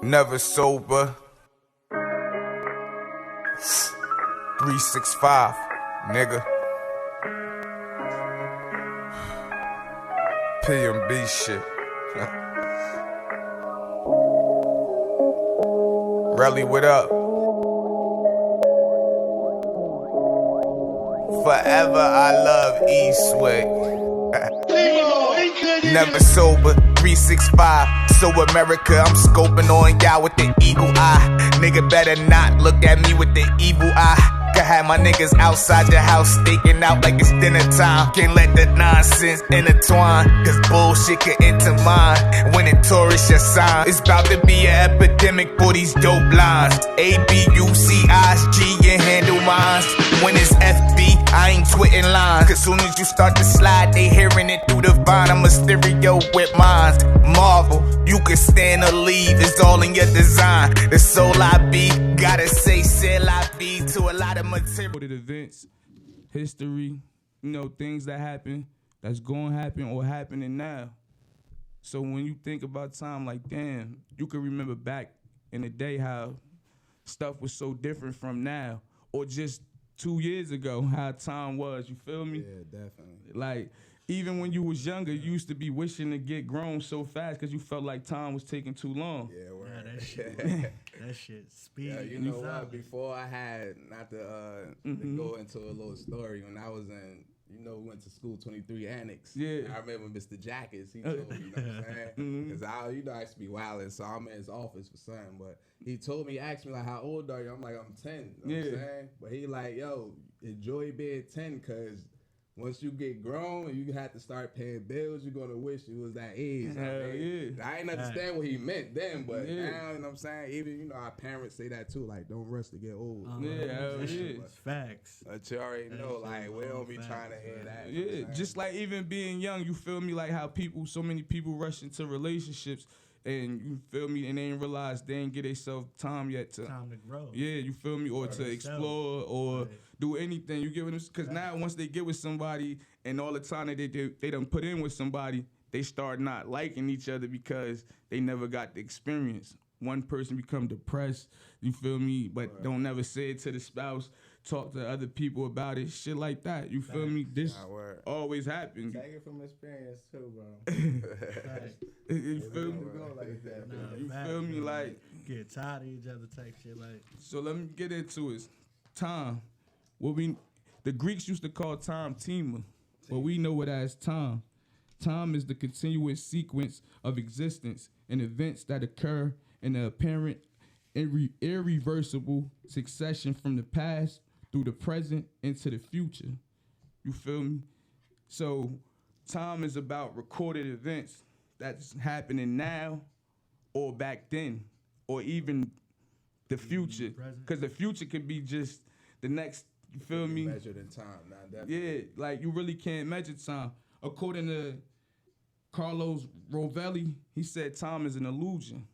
Never sober. 365, nigga. P&B shit. Relly, what up? Forever I love Eastwick. Never sober, 365. So America, I'm scoping on y'all with the eagle eye. Nigga better not look at me with the evil eye. Could have my niggas outside your house staking out like it's dinner time. Can't let the nonsense intertwine, cause bullshit could enter mine. When it tourist your sign, it's about to be an epidemic for these dope lines. A-B-U-C-I-S-G and handle mines. When it's FB, I ain't twitting lines. Cause soon as you start to slide, they hearing it through the vine. I'm a stereo with mines. Marvel, you can stand or leave, it's all in your design. The soul I be, gotta say, still I be to a lot of material. Events, history, things that happen, that's going to happen or happening now. So when you think about time, like, damn, you can remember back in the day how stuff was so different from now, or just 2 years ago, how time was, you feel me? Yeah, definitely. Like, even when you was younger, you used to be wishing to get grown so fast because you felt like time was taking too long. Yeah, that shit. That shit speed. Yeah, you know what? Before I had, not to go into a little story, when I was in, we went to school 23 Annex. Yeah. I remember Mr. Jackets, he told me, what I'm saying? Because I used to be wilding, so I'm in his office for something. But he told me, asked me, like, how old are you? I'm like, I'm 10. You know what I'm saying? But he like, yo, enjoy being 10, because once you get grown and you have to start paying bills, you're going to wish you was that age. I ain't understand what he meant then, but now, you know what I'm saying? Even, our parents say that too, like, don't rush to get old. It's facts. But you already know, like, we don't be trying to hear that. Yeah, just like even being young, you feel me? Like how so many people rush into relationships, and you feel me, and they ain't realize they ain't get themselves time yet to grow. Yeah, you feel me, or to explore, or do anything. You get with them, because now once they get with somebody, and all the time that they done put in with somebody, they start not liking each other because they never got the experience. One person become depressed, you feel me, but don't never say it to the spouse. Talk to other people about it, shit like that. You feel me? This always happens. Take it from experience too, bro. You feel me? You feel me? Like, get tired of each other type shit. Like, so let me get into it. Time. The Greeks used to call time tima, but we know it as time. Time is the continuous sequence of existence and events that occur in the apparent irreversible succession from the past through the present into the future. You feel me? So time is about recorded events that's happening now or back then or even the future. Because the future could be just the next, you feel me? Measured in time, not definitely. Yeah, like you really can't measure time. According to Carlos Rovelli, he said time is an illusion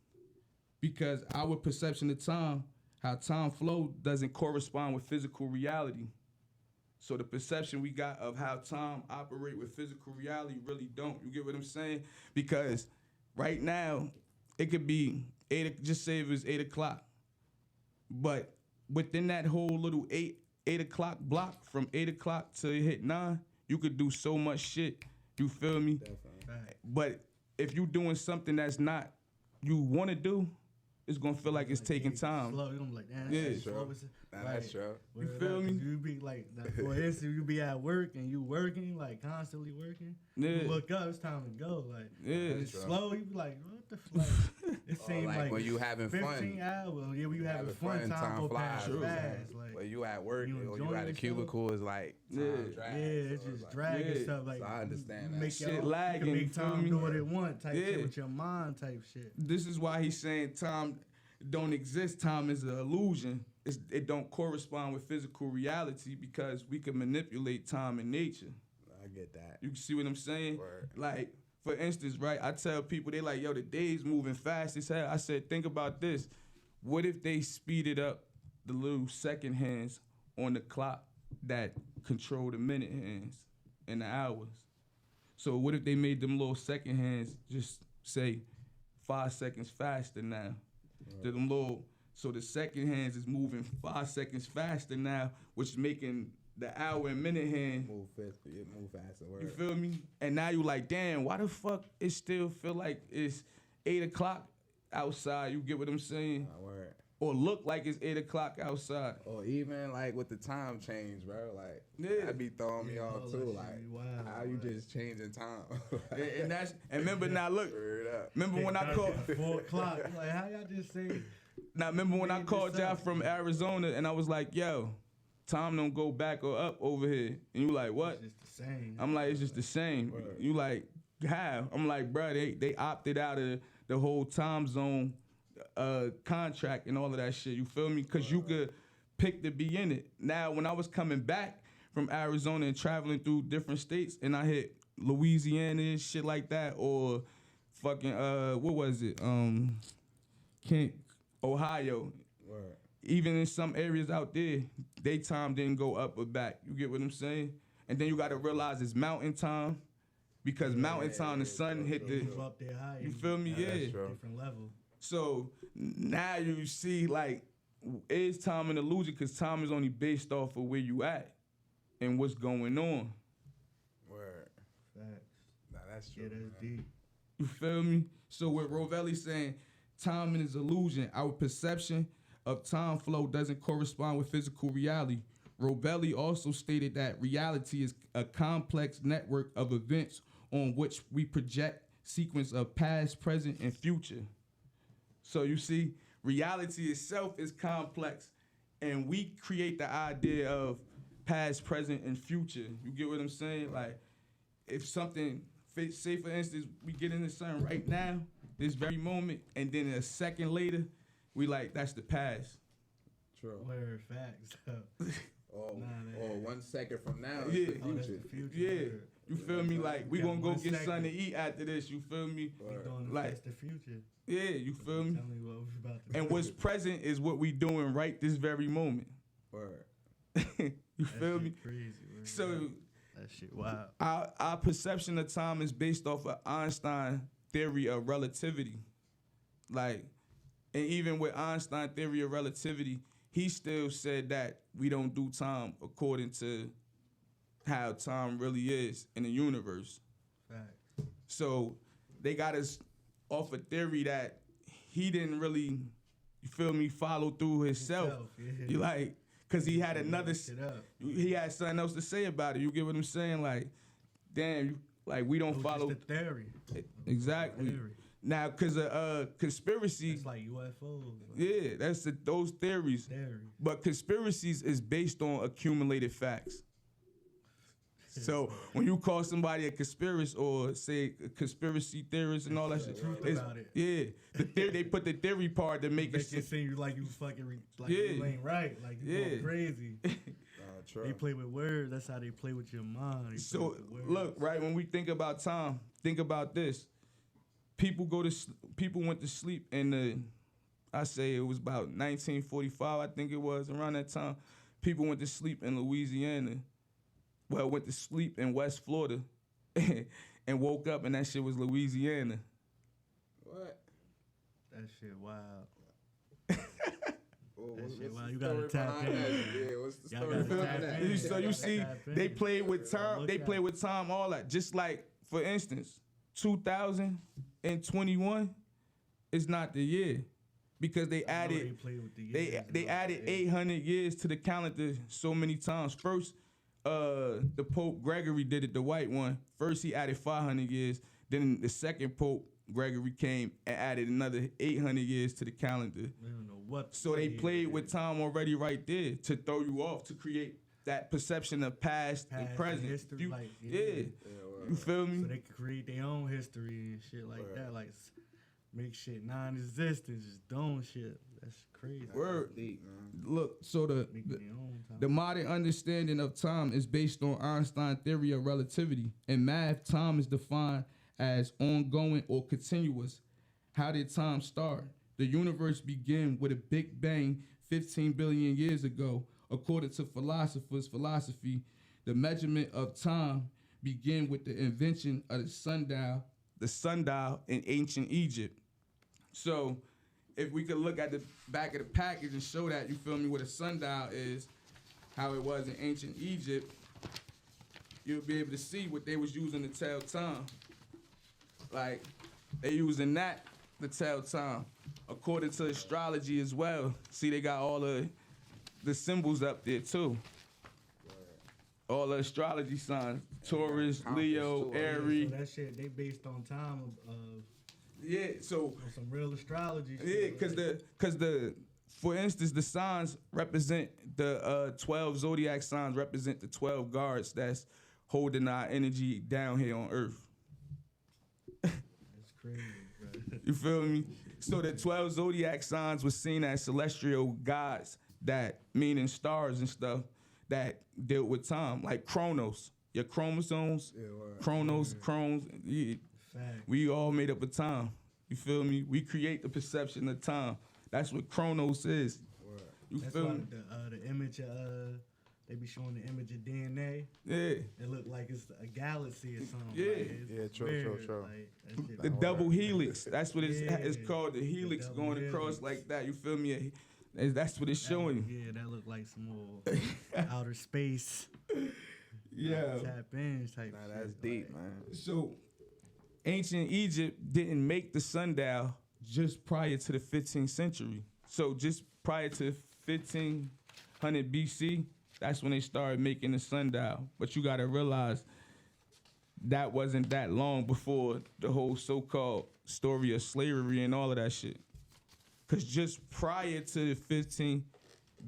because our perception of time, how time flow, doesn't correspond with physical reality. So the perception we got of how time operate with physical reality really don't. You get what I'm saying? Because right now, it could be just say it was 8 o'clock. But within that whole little 8 o'clock block, from 8 o'clock till it hit 9, you could do so much shit. You feel me? Definitely. But if you doing something that's not you want to do, it's gonna feel like it's taking time. Slow. You're gonna be like, damn, that's true. That's true. You feel me? You be like, for instance, you be at work and you working, like constantly working. Yeah. You look up, it's time to go. Like, it's true. slow. You be like, what the fuck? It seems like when you having 15 fun. hours. Yeah, when you having fun, time go past fast. Like, when you at work you or you at a cubicle, it's like time drags. Yeah, it's just dragging stuff. Like, so I understand that. Make shit lagging. You can make time do what it want type shit with your mind type shit. This is why he's saying time don't exist. Time is an illusion. It don't correspond with physical reality because we can manipulate time in nature. I get that. You see what I'm saying? Word. Like, for instance, right, I tell people, they like, yo, the day's moving fast as hell. I said, think about this. What if they speeded up the little second hands on the clock that control the minute hands and the hours? So what if they made them little second hands just say 5 seconds faster now? to them little. So the second hands is moving 5 seconds faster now, which is making the hour and minute hand Move faster. You feel me? And now you like, damn, why the fuck it still feel like it's 8 o'clock outside? You get what I'm saying? Word. Or look like it's 8 o'clock outside. Or even like with the time change, bro. Like that be throwing me off too. Like how you just changing time. and remember now look. Remember when I called 4 o'clock. Like how y'all just say? Now remember when I called y'all from Arizona and I was like, yo, time don't go back or up over here. And you like, what? It's just the same. I'm like, it's just the same. Word. You like, how? I'm like, bro, they opted out of the whole time zone contract and all of that shit. You feel me? Because you could pick to be in it. Now, when I was coming back from Arizona and traveling through different states, and I hit Louisiana and shit like that, or fucking what was it? Ohio. Word. Even in some areas out there, they time didn't go up or back. You get what I'm saying? And then you got to realize it's mountain time, because mountain time, the sun hit the. Move up there higher. You feel me? Yeah. That's true. Different level. So now you see, like, is time an illusion? Because time is only based off of where you at and what's going on. Word. Facts. Nah, that's true. Yeah, that's man. deep. You feel me? So what Rovelli saying, time is illusion. Our perception of time flow doesn't correspond with physical reality. Rovelli also stated that reality is a complex network of events on which we project sequence of past, present, and future. So you see, reality itself is complex, and we create the idea of past, present, and future. You get what I'm saying? Like, if something, say for instance, we get in the sun right now, this very moment, and then a second later, we like, that's the past. True. Word, facts. Or, Nah, or 1 second from now, Yeah. it's the Oh, that's future. the future. Yeah. Word. You feel me? Like, we Got gonna go 1 get second. something to eat after this. You feel me? We Word. doing Like- that's the future. Yeah, you feel me? Tell me what we about to do. And what's present is what we doing right this very moment. Word. You That feel shit me? Crazy. Word. So that shit wild. our perception of time is based off of Einstein theory of relativity. Like, and even with Einstein theory of relativity, he still said that we don't do time according to how time really is in the universe. Facts. So they got us off a theory that he didn't really, you feel me, follow through himself. Yeah. You like, cause he had another, Shit up. he had something else to say about it. You get what I'm saying? Like, damn, like we don't It was follow. just a theory. Exactly. Theory. Now, cause conspiracy, It's like UFOs. Like yeah, that's those theories. theory. But conspiracies is based on accumulated facts. So when you call somebody a conspiracy or say a conspiracy theorist and all that shit, Truth it's- about it. yeah, the theory they put the theory part to make Make it. it seem like you fucking like Yeah. you ain't right. Like you Yeah. going crazy. True. They play with words. That's how they play with your mind. They play So with the words. look, right when we think about time, think about this. People went to sleep in the, I say it was about 1945. I think it was around that time. People went to sleep in Louisiana. Well, went to sleep in West Florida, and woke up and that shit was Louisiana. What? That shit wild. Well, That shit, what's wow, the you gotta story tap behind in. that? Yeah, what's the Y'all story gotta behind tap that? in. So you see, Tap in. they played with time. Look They out. played with time, all that. Just like, for instance, 2021 is not the year because they I know added play with the they years they and all added that. 800 years to the calendar so many times. First, the Pope Gregory did it, the white one. First, he added 500 years. Then the second Pope Gregory came and added another 800 years to the calendar. They don't know what. So they year played it with is. time already right there to throw you off, to create that perception of past and Past present. and history, You- like, yeah. yeah. You feel me? So they could create their own history and shit like that. Like make shit non-existent, just doing shit. That's crazy. Word. Deep, man. Look, so Making their own time. the modern understanding of time is based on Einstein theory of relativity. In math, time is defined as ongoing or continuous. How did time start? The universe began with a Big Bang 15 billion years ago. According to philosophers' philosophy, the measurement of time began with the invention of the sundial in ancient Egypt. So if we could look at the back of the package and show that, you feel me, what a sundial is, how it was in ancient Egypt, you'll be able to see what they was using to tell time. Like, they using that to tell time. According to astrology as well. See, they got all the symbols up there too. All the astrology signs. Taurus, Leo, Aries. So that shit, they based on time of Yeah, so some real astrology shit. yeah, cause the for instance, the signs represent the 12 zodiac signs represent the 12 guards that's holding our energy down here on Earth. That's crazy, bro. You feel me? So the 12 zodiac signs were seen as celestial gods, that meaning stars and stuff that dealt with time, like Chronos, your chromosomes, Chronos, Crohn's. Yeah, we all made up of time. You feel me? We create the perception of time. That's what Chronos is. You That's feel why me? the image of they be showing the image of DNA. Yeah. It look like it's a galaxy or something. Yeah. Like, it's true. Like, that shit The double helix. That's what it's Yeah. called. The helix The going double across helix. like that. You feel me? That's what it's showing. Yeah, that look like some more outer space. Yeah. Tap in type. Nah, that's shit, deep, like, man. So, ancient Egypt didn't make the sundial just prior to the 15th century. So just prior to 1500 BC, that's when they started making the sundial. But you gotta realize that wasn't that long before the whole so-called story of slavery and all of that shit. Cause just prior to the 15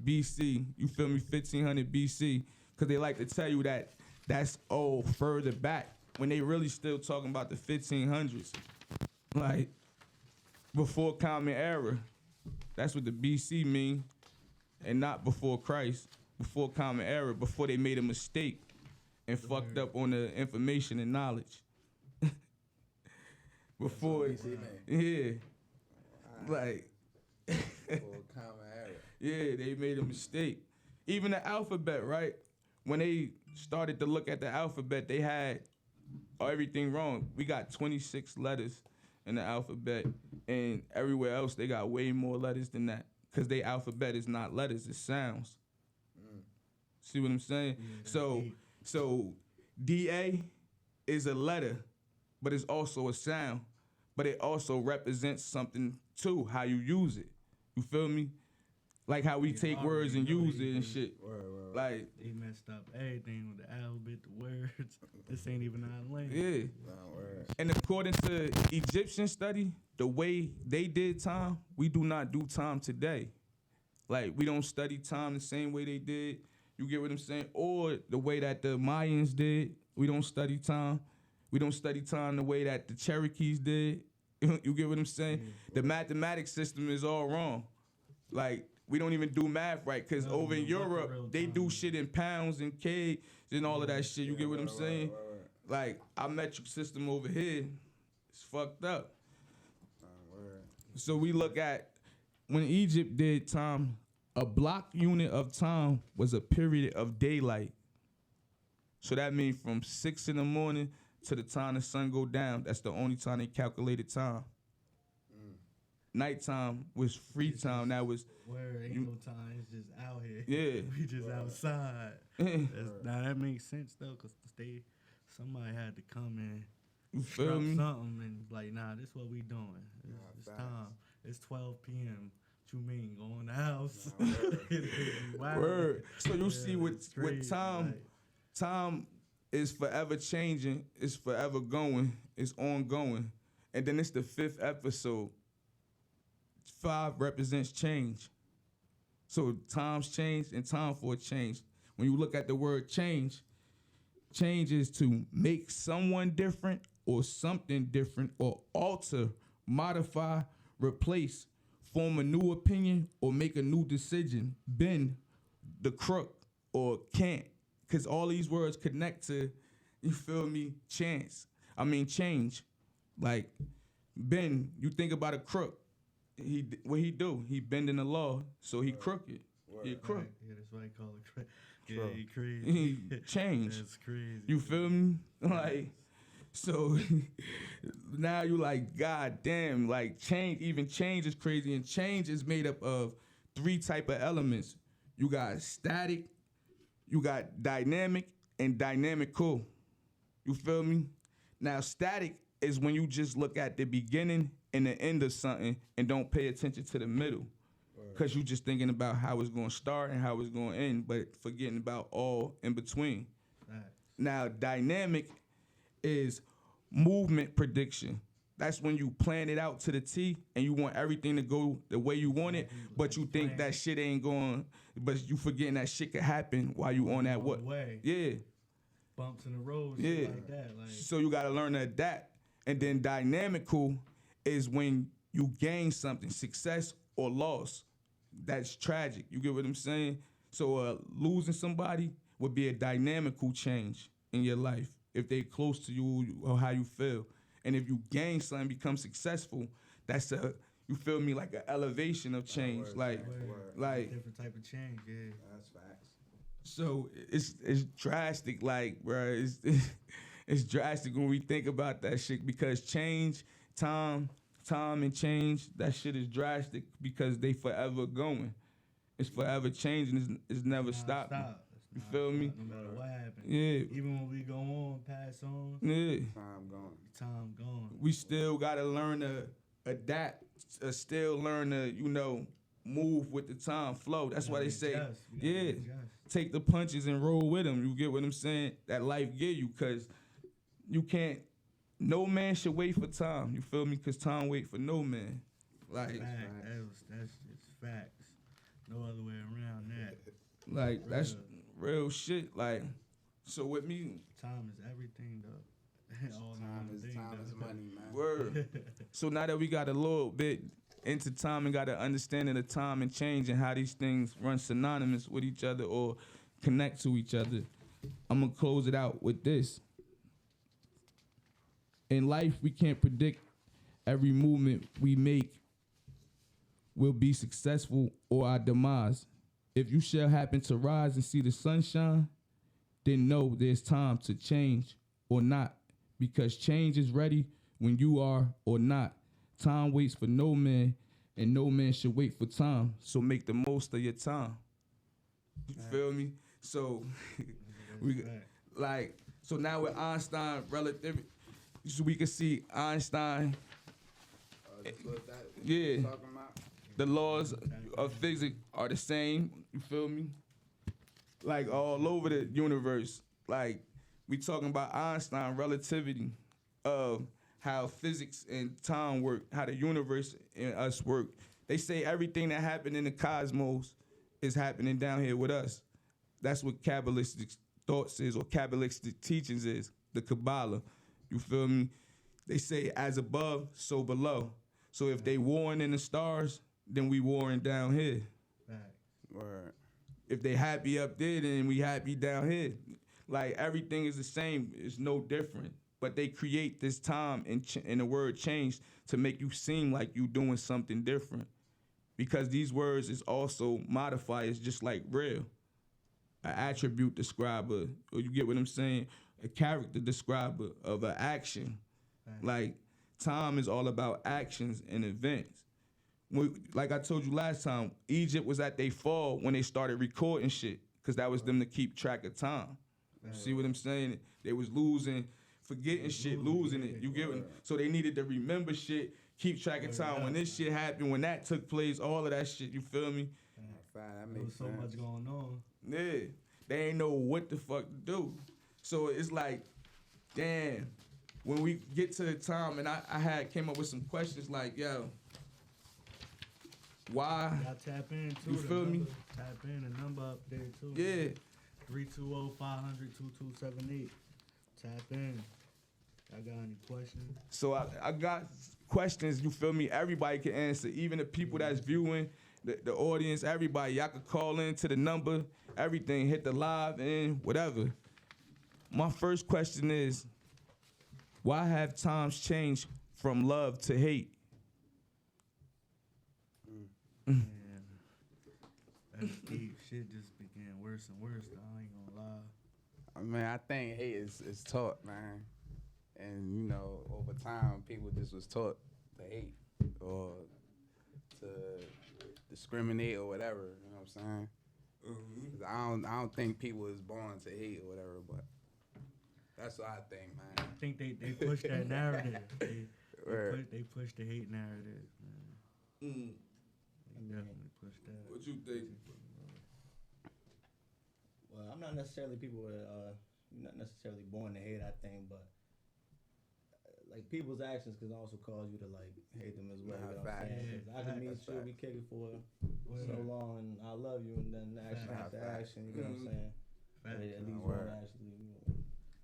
BC, you feel me, 1500 BC, cause they like to tell you that that's all further back when they really still talking about the 1500s. Like, before Common Era. That's what the BC mean, and not before Christ. Before Common Era, before they made a mistake and fucked up on the information and knowledge. Before, yeah, like, Common era. yeah, they made a mistake. Even the alphabet, right? When they started to look at the alphabet, they had everything wrong. We got 26 letters in the alphabet, and everywhere else they got way more letters than that, because their alphabet is not letters, it's sounds. See what I'm saying? So DA is a letter, but it's also a sound, but it also represents something too, how you use it. You feel me? Like how we take words and use it and shit. Like, they messed up everything with the alphabet, the words. This ain't even our language. yeah. And according to Egyptian study, the way they did time, we do not do time today. Like, we don't study time the same way they did. You get what I'm saying? Or the way that the Mayans did. We don't study time. We don't study time the way that the Cherokees did. You get what I'm saying? The mathematics system is all wrong. Like, we don't even do math right, because over in Europe, they do shit in pounds and kgs and all of that shit. You get what I'm saying? Like, our metric system over here is fucked up. So we look at, when Egypt did time, a block unit of time was a period of daylight. So that means from 6 in the morning to the time the sun go down. That's the only time they calculated time. Nighttime was free time. That was Where ain't no time, it's just out here. Yeah. We just outside. Now that makes sense though, cause somebody had to come in, you feel drop me? something and like, nah, this what we doing. It's time. It's 12 p.m. What you mean, go in the house? Wow. Word. So you see it's with crazy, time, like, time is forever changing. It's forever going. It's ongoing. And then it's the 5th episode. 5 represents change. So times change and time for a change. When you look at the word change, change is to make someone different or something different, or alter, modify, replace, form a new opinion, or make a new decision, bend the crook or can't. Because all these words connect to, you feel me, change. Like, bend, you think about a crook. What he do? He bending the law, so he crooked. He a crook. right. Yeah, that's why I call it crazy. Yeah, he crazy. He change. That's crazy. You feel me? Like, So now you like, God damn, like change is crazy, and change is made up of 3 type of elements. You got static, you got dynamic, and dynamical. You feel me? Now static is when you just look at the beginning and the end of something and don't pay attention to the middle. Cause you just thinking about how it's gonna start and how it's gonna end, but forgetting about all in between. Right. Now dynamic is movement prediction. That's when you plan it out to the T and you want everything to go the way you want it, but you think that shit ain't going, but you forgetting that shit could happen while you on that what? Way. Yeah. Bumps in the road, Yeah. shit like that. Like, So you gotta learn to adapt. And then dynamical is when you gain something, success or loss. That's tragic. You get what I'm saying? So losing somebody would be a dynamical change in your life if they close to you or how you feel. And if you gain something, become successful, that's you feel me, like an elevation of change. Like different type of change, yeah. That's facts. So it's drastic, like, bro. It's drastic when we think about that shit because change, time and change, that shit is drastic because they forever going. It's forever changing. It's never stopping. You feel me? No matter what happens. Yeah. Even when we go on, pass on, Yeah. time gone. We still gotta learn to adapt. Still learn to move with the time flow. That's why they say, yeah, take the punches and roll with them. You get what I'm saying? That life give you, cause you can't. No man should wait for time. You feel me? Cause time wait for no man. Like That's just facts. No other way around that. Like that's real shit. Like, so with me, time is everything though. All Time is money, man. Word. So now that we got a little bit into time and got an understanding of time and change and how these things run synonymous with each other or connect to each other, I'm gonna close it out with this. In life, we can't predict every movement we make will be successful or our demise. If you shall happen to rise and see the sunshine, then know there's time to change or not, because change is ready when you are or not. Time waits for no man, and no man should wait for time. So make the most of your time. You feel me? So so now with Einstein relativity, so we can see Einstein. Yeah. The laws of physics are the same. You feel me? Like all over the universe. Like we talking about Einstein relativity of how physics and time work, how the universe and us work. They say everything that happened in the cosmos is happening down here with us. That's what Kabbalistic thoughts is, or Kabbalistic teachings is, the Kabbalah. You feel me? They say as above, so below. So if they warring in the stars, then we warring down here. Word. If they happy up there, then we happy down here. Like everything is the same. It's no different. But they create this time and the word change to make you seem like you doing something different. Because these words is also modifiers, just like real. An attribute describer, or you get what I'm saying? A character describer of an action. Like time is all about actions and events. Like I told you last time, Egypt was at their fall when they started recording shit, because that was them to keep track of time. See what I'm saying? They was forgetting shit, losing it. You get it? So they needed to remember shit, keep track of time. When this shit happened, when that took place, all of that shit, you feel me? There was so much going on. Yeah. They ain't know what the fuck to do. So it's like, damn, when we get to the time, and I came up with some questions like, yo, why? Y'all tap in too. You feel me? Tap in, the number up there too. Yeah. 320-500-2278. Tap in. I got any questions? So I got questions, you feel me? Everybody can answer, even the people that's viewing, the audience, everybody. Y'all could call in to the number, everything, hit the live and whatever. My first question is, why have times changed from love to hate? Man, that's deep. Shit just became worse and worse. I ain't gonna lie. I mean, I think hate is taught, man. And you know, over time, people just was taught to hate or to discriminate or whatever. You know what I'm saying? 'Cause I don't think people is born to hate or whatever, but that's what I think, man. I think they push that narrative. They push the hate narrative, man. They definitely push that. What you think? Well, I'm not necessarily not necessarily born to hate, I think, but like people's actions can also cause you to like hate them as well. You know what I'm saying? 'Cause I can meet you, we kick it for so long, and I love you, and then action after action. You know what I'm saying? At least one actually,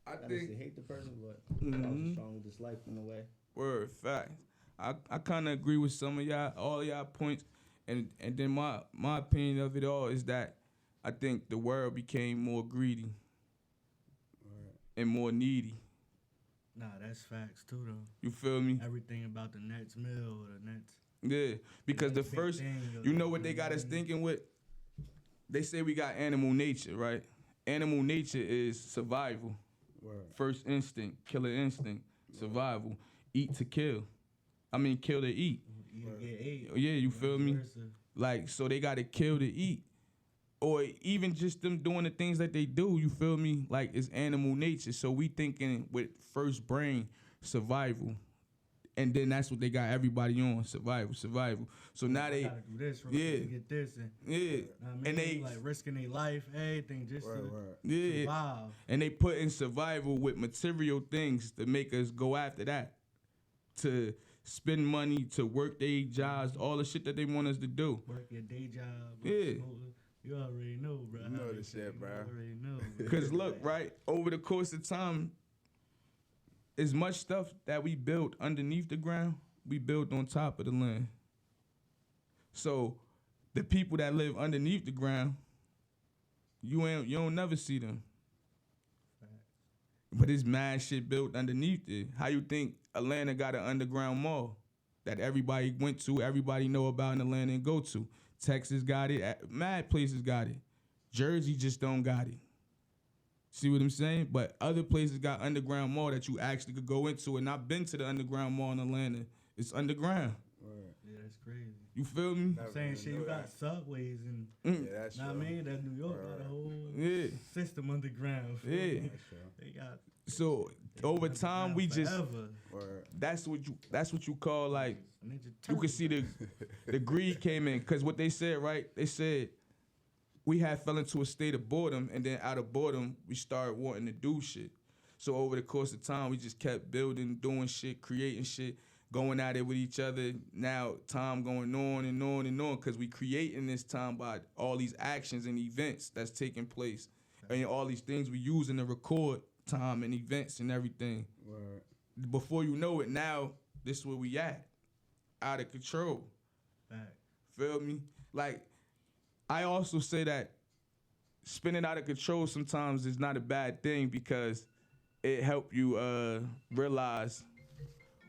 I not think hate the person, but also strongly dislike them in a way. word fact. I kind of agree with some of y'all, all y'all points, and then my opinion of it all is that I think the world became more greedy and more needy. Nah, that's facts too, though. You feel me? Everything about the Nets mill, the Nets. Yeah, because the big first, thing, you know what they got us thinking with? They say we got animal nature, right? Animal nature is survival. First instinct, killer instinct, survival. Eat to kill. I mean, kill to eat. You get ate. Yeah, you feel me? Versa. Like, so they got to kill to eat. Or even just them doing the things that they do, you feel me? Like, it's animal nature. So we thinking with first brain, survival. And then that's what they got everybody on, survival. So now they, gotta do this, yeah, get this, and yeah, know what I mean? and they, like risking their life, everything, just to yeah, survive. and they put in survival with material things to make us go after that, to spend money, to work their jobs, all the shit that they want us to do. Work your day job. Yeah. You already know, bro. You know this shit, bro. You already know. Bro. Because look, right, over the course of time, as much stuff that we built underneath the ground, we built on top of the land. So the people that live underneath the ground, you don't never see them. But it's mad shit built underneath it. How you think Atlanta got an underground mall that everybody went to, everybody know about in Atlanta and go to? Texas got it. Mad places got it. Jersey just don't got it. See what I'm saying? But other places got underground mall that you actually could go into. And I've been to the underground mall in Atlanta. It's underground. Yeah, that's crazy. You feel me? I'm saying shit, you got subways and Yeah, that's know true. what I mean? That New York got a whole Yeah. system underground. Yeah. They got So over time we just forever. that's what you call like Ninja you can see the greed came in because what they said, right? They said we had fell into a state of boredom, and then out of boredom we started wanting to do shit. So over the course of time, we just kept building, doing shit, creating shit, going at it with each other. Now time going on and on and on because we creating this time by all these actions and events that's taking place, and all these things we using to record time and events and everything. Word. Before you know it, now this is where we at. Out of control. Fact. Feel me? Like, I also say that spinning out of control sometimes is not a bad thing because it help you realize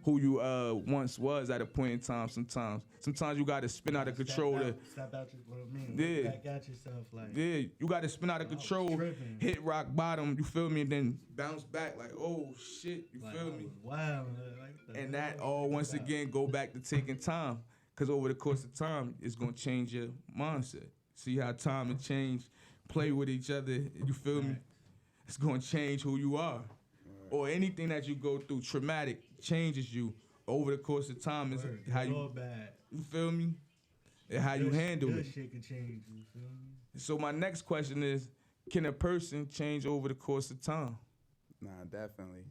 who you once was at a point in time sometimes. Sometimes you got to spin out of control. Step out your, what I mean? Yeah. Back at yourself, like. Yeah, you got to spin out of control, tripping. hit rock bottom, you feel me, and then bounce back like, oh shit, you Like, feel me? Wow. Like And that all once again go back to taking time, because over the course of time, it's gonna change your mindset. See how time and change, play with each other. You feel me? It's gonna change who you are, or anything that you go through. Traumatic changes you over the course of time. Is Word, how good you or bad. you feel me, and how you Good- handle good it. shit can change you, feel me? So my next question is, can a person change over the course of time? Nah, definitely.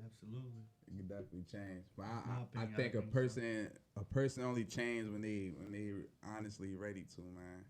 Absolutely. It can definitely change. But My I opinion, think I a think person only change when they honestly ready to, man.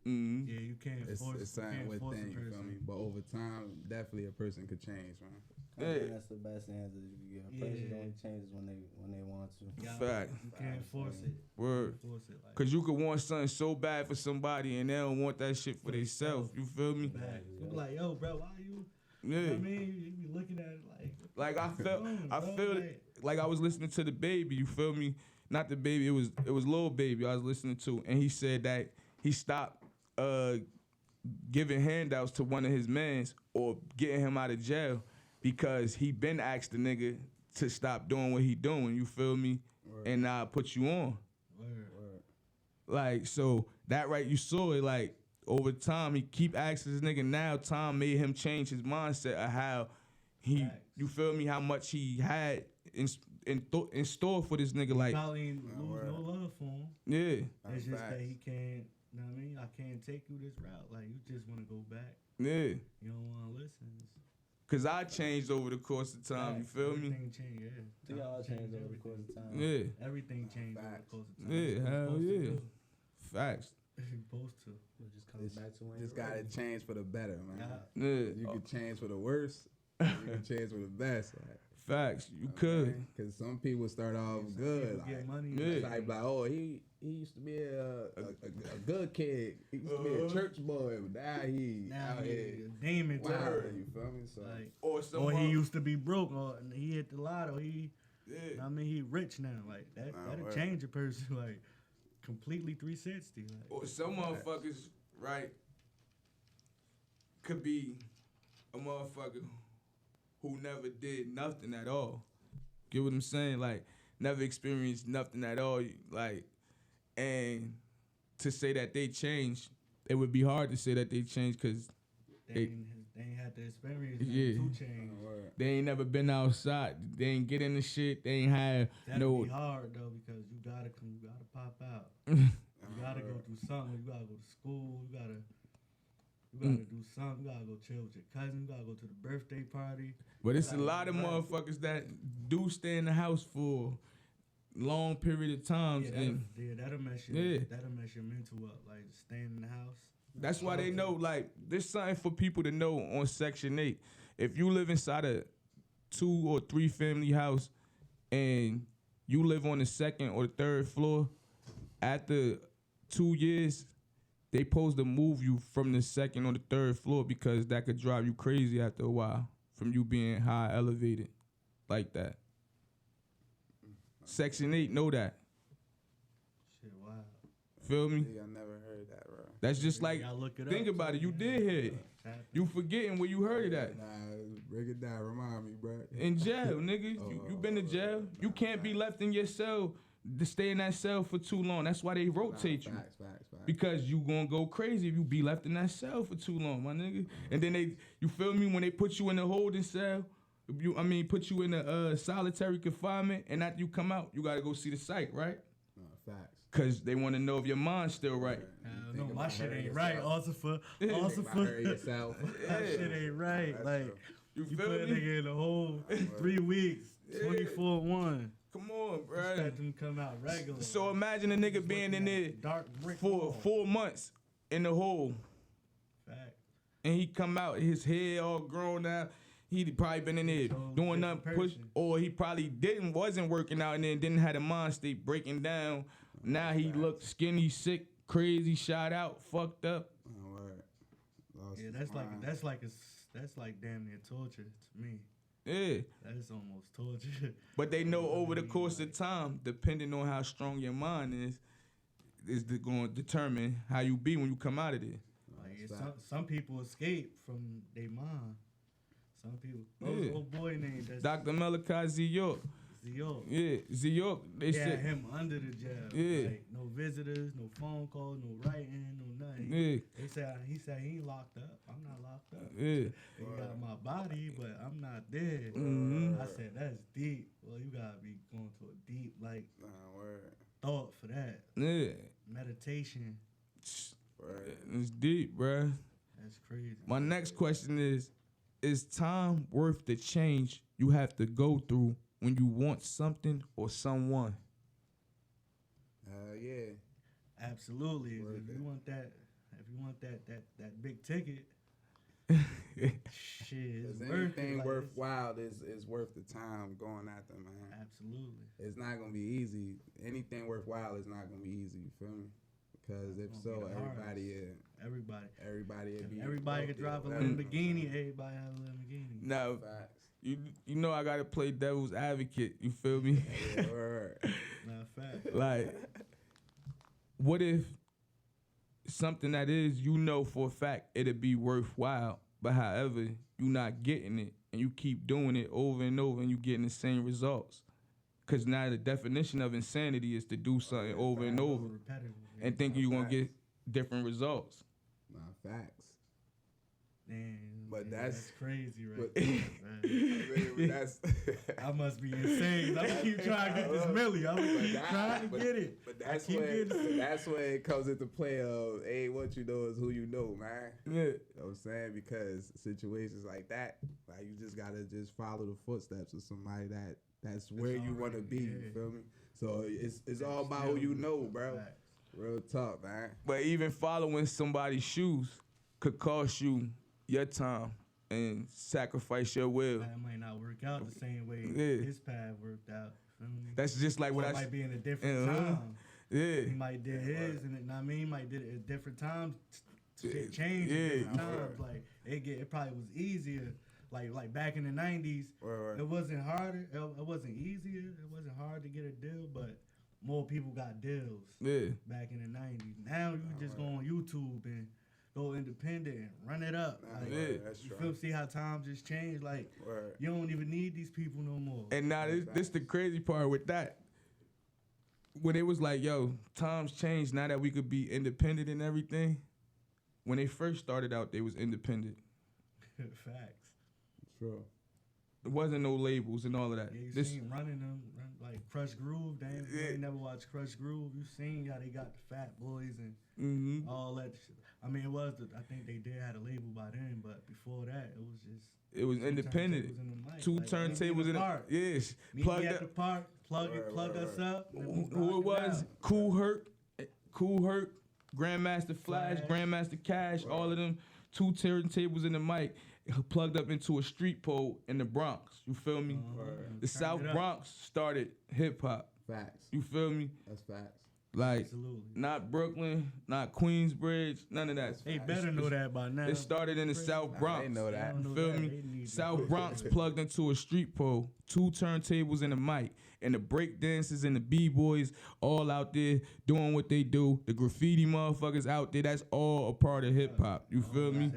Mm-hmm. Yeah, you can't It's force. You something can't force within, a you feel person. me? But over time, definitely a person could change, man. I think Yeah. that's the best answer you can get. A person Yeah. only changes when they want to. Yeah, Fact. You can't force it. Word. Force it. Like, Cause you could want something so bad for somebody and they don't want that shit for themselves. You feel me? back. You be like, yo, bro, why you? You know Yeah. what I mean, you be looking at it like. Like I felt, I Bro, feel like I was listening to the baby. You feel me? Not the baby. It was Lil Baby. I was listening to, and he said that he stopped giving handouts to one of his mans or getting him out of jail because he been asked the nigga to stop doing what he doing. You feel me? Word. And now put you on. Word. Like, so that right, you saw it. Like, over time, he keep asking this nigga. Now time made him change his mindset of how he, you feel me, how much he had in store for this nigga. Like, probably lose no love for him. yeah. It's just that he can't, you know what I mean? I can't take you this route. Like, you just want to go back. Yeah. You don't want to listen. Cause I changed over the course of time. You feel me? Everything changed, yeah. We all changed over the course of time. Yeah. Everything changed over the course of time. Yeah. Hell yeah. Facts. You're supposed to. It just comes back to when Just you're gotta ready. change for the better, man. Yeah. You can change for the worst. You can change for the best. Like, Facts. You could. Because some people start off good. Get Like, money. Yeah. like, oh, he used to be a good kid. He used to be a church boy, but now he out he here. a demon Wow, too. you feel me? So, Like, Or he used to be broke, or he hit the lotto. Yeah. I mean, he rich now. Like that'll word. change a person. Like completely 360. Like, Or some motherfuckers, right, could be a motherfucker who never did nothing at all. Get what I'm saying? Like, never experienced nothing at all. Like, and to say that they changed, it would be hard to say that they changed because they ain't had the experience Yeah. to change. they ain't never been outside. They ain't get into shit. They ain't have That'll no. be hard though because you gotta pop out. You gotta go through something. You gotta go to school. You gotta do something. You gotta go chill with your cousin. You gotta go to the birthday party. But it's a lot of motherfuckers that do stay in the house for long period of times, and That'll mess Yeah. that'll mess your mental up. Like staying in the house. that's why they know. Like, there's something for people to know on Section 8. If you live inside a 2 or 3 family house and you live on the 2nd or the 3rd floor, after 2 years, they supposed to move you from the 2nd or the 3rd floor because that could drive you crazy after a while from you being high elevated like that. Section 8 know that. Shit, wow. Feel me? I never heard that, bro. That's just like, Y'all look it think up, about too, it. You man. did hear it. You forgetting where you heard it at. Nah, break it down. Remind me, bro. In jail, nigga. You been to jail. You can't be left in your cell to stay in that cell for too long. That's why they rotate you. Facts. Because you gonna go crazy if you be left in that cell for too long, my nigga. And then you feel me, when they put you in the holding cell, put you in a solitary confinement, and after you come out, you gotta go see the psych, right? Facts. Cause they wanna know if your mind's still right. No, my shit ain't right. Also for yourself. that shit ain't right. That's Like true. You you feel put a me? nigga in the hole 3 weeks, 24/1. Come on, bro. Expect him to come out regular. So imagine a nigga being in there dark brick for wall. 4 months in the hole. Fact. And he come out, his hair all grown out. He probably been in there Totally doing nothing, different push, person. or he probably wasn't working out, and then didn't have a mind state breaking down. Now he looked skinny, sick, crazy, shot out, fucked up. Yeah, that's like damn near torture to me. Yeah, That's almost torture. but they know over the course of time, depending on how strong your mind is going to determine how you be when you come out of there. Like some people escape from their mind. Some people. Yeah. Old boy named that's Dr. Malachi Z. York. Zio. Yeah, Z. York, they They had said. him under the jail. Yeah. Like, no visitors, no phone calls, no writing, no nothing. Yeah. He said he ain't locked up. I'm not locked up. Yeah. They got my body, but I'm not dead. Mhm. I said that's deep. Well, you gotta be going to a deep thought for that. Yeah. Meditation. It's deep, bruh. That's crazy. My next question is time worth the change you have to go through when you want something or someone? Yeah. Absolutely. If Worth you it. want that big ticket, shit, it's Because worth it. anything Like, worthwhile is worth the time going after, man. Absolutely. It's not gonna be easy. Anything worthwhile is not gonna be easy. You feel me? Because if It's so, gonna be the everybody Everybody. would be. Everybody could drive a Lamborghini. Everybody have a Lamborghini. Now, Facts. you know I gotta play devil's advocate. You feel me? Yeah, word. Matter of fact. Like, what if something that is for a fact it'd be worthwhile But however, you not getting it, and you keep doing it over and over, and you getting the same results. Because now the definition of insanity is to do something over and over, and thinking you're going to get different results. Nah, facts. Damn, But that's crazy, right? That's I must be insane. I keep trying to get this milli. I'm trying to get it. But that's when it comes into play of, hey, what you know is who you know, man. Yeah. You know what I'm saying? Because situations like that, like you just gotta just follow the footsteps of somebody that's where you want to be. You feel me? So it's all about who you know, bro. Real talk, man. But even following somebody's shoes could cost you your time and sacrifice your will. That might not work out the same way his path worked out. That's just like or what it might be in a different time. Yeah. He might did his, and he might did it at different times. Shit changed at different times. Like it probably was easier. Like back in the '90s, it wasn't harder. It wasn't easier. It wasn't hard to get a deal, but more people got deals. Yeah. Back in the '90s. Now you just go on YouTube and go independent and run it up. Like, that's you true. see how times just changed. Like you don't even need these people no more. And now this the crazy part with that. When it was like, yo, times changed now that we could be independent and everything. When they first started out, they was independent. Facts. True. It wasn't no labels and all of that. Yeah, you seen running them like Crush Groove. You ain't never watched Crush Groove. You seen how they got the Fat Boys and all that shit. I mean, I think they did have a label by then, but before that, it was just. It was independent. Two turntables in the park. Yes. Plug at the park. Plug us up. Who it was? Cool Herc, Grandmaster Flash, Grandmaster Cash, all of them. Two turntables in the mic, plugged up into a street pole in the Bronx. You feel me? The South Bronx started hip hop. Facts. You feel me? That's facts. Like, absolutely. Not Brooklyn, not Queensbridge, none of that. They better know that by now. It started in the South Bronx. They know that. You feel me? South Bronx plugged into a street pole, two turntables and a mic, and the break dancers and the B-boys all out there doing what they do. The graffiti motherfuckers out there, that's all a part of hip hop. You feel me?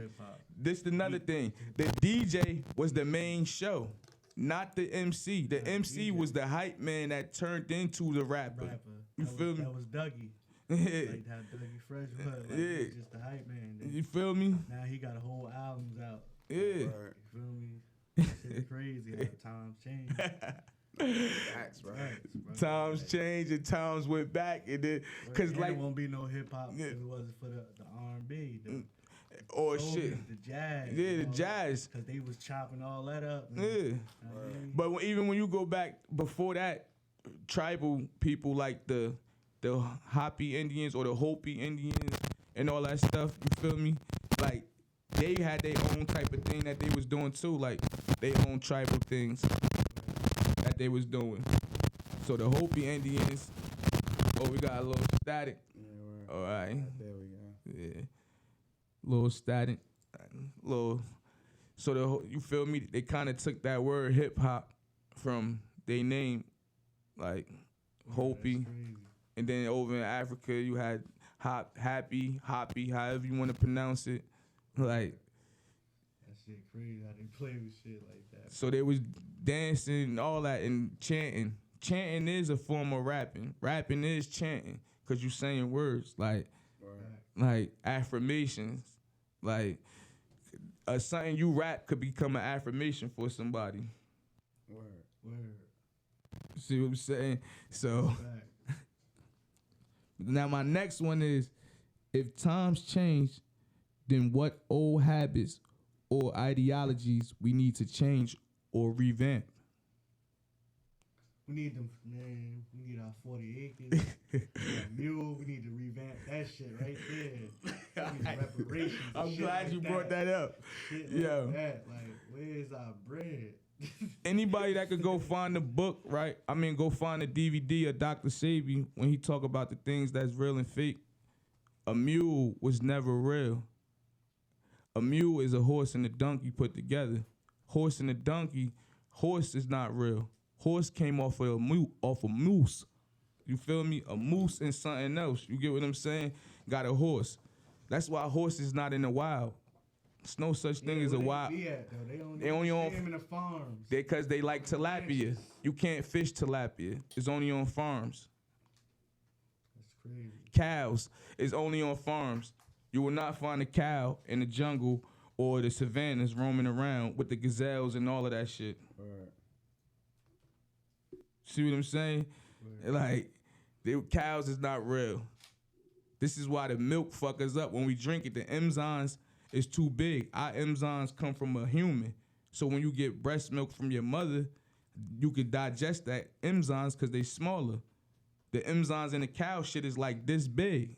This is another thing. The DJ was the main show, not the MC. The MC was the hype man that turned into the rapper. You feel me? That was Dougie. Like how Dougie Fresh was. Like, he was just the hype man. Then You feel me? now he got a whole albums out. Yeah. You feel me? Shit crazy how times change. Facts, bro. Times changed and times went back, and then Cause like it won't be no hip hop if it wasn't for the R&B. Or soul, shit. The jazz. Yeah, the jazz. Because they was chopping all that up. Yeah. But even when you go back before that, tribal people like the Hopi Indians or the Hopi Indians and all that stuff, you feel me? Like, they had their own type of thing that they was doing too, like their own tribal things that they was doing. So the Hopi Indians, we got a little static. Yeah, all right. There we go. Yeah. Little static. So you feel me? They kind of took that word hip hop from their name, like Hopi, and then over in Africa you had Hoppy, however you want to pronounce it, like. That shit crazy how they play with shit like that. So they was dancing and all that and chanting. Chanting is a form of rapping. Rapping is chanting because you saying words like affirmations, like something you rap could become an affirmation for somebody. Word. See what I'm saying? So now my next one is, if times change, then what old habits or ideologies we need to change or revamp? We need them, man. We need our 40 acres. We need a mule. We need to revamp that shit right there. We need reparations. I'm glad you brought that up. Shit Yo. like that. Like, where's our bread? Anybody that could go find the book, right? I mean, go find the DVD of Dr. Sebi when he talk about the things that's real and fake. A mule was never real. A mule is a horse and a donkey put together. Horse and a donkey, horse is not real. Horse came off of a moose. You feel me? A moose and something else. You get what I'm saying? Got a horse. That's why horse is not in the wild. There's no such thing as a wild. They only on them in the farms. Because they like tilapia. You can't fish tilapia. It's only on farms. That's crazy. Cows is only on farms. You will not find a cow in the jungle or the savannas roaming around with the gazelles and all of that shit. Right. See what I'm saying? Right. Like, cows is not real. This is why the milk fuck us up when we drink it. The enzymes is too big. Our enzymes come from a human. So when you get breast milk from your mother, you could digest that enzymes because they smaller. The enzymes in the cow shit is like this big.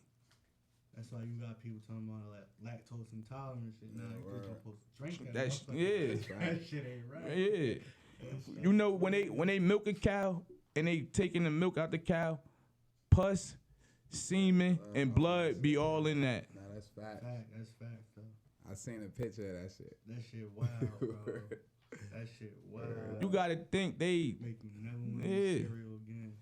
That's why you got people talking about like lactose intolerant shit. Now you're supposed to drink that. That shit ain't right. Yeah. You know when they milk a cow and they taking the milk out the cow, pus, semen, and blood be all in that. Nah, that's fact. That's fact, though. I seen a picture of that shit. That shit wild, bro. That shit wild. You gotta think they make me never want to eat cereal again.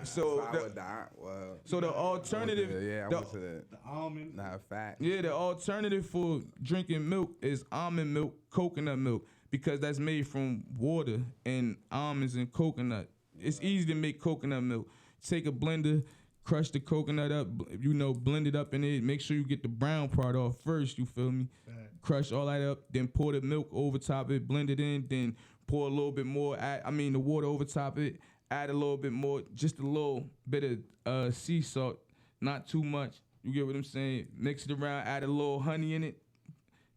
So the alternative, I went to the almond. Nah, fact. Yeah, the alternative for drinking milk is almond milk, coconut milk, because that's made from water and almonds and coconut. It's easy to make coconut milk. Take a blender, crush the coconut up, blend it up in it. Make sure you get the brown part off first, you feel me? Fact. Crush all that up, then pour the milk over top of it, blend it in, then pour a little bit more, the water over top of it, add a little bit more, just a little bit of sea salt, not too much. You get what I'm saying? Mix it around, add a little honey in it,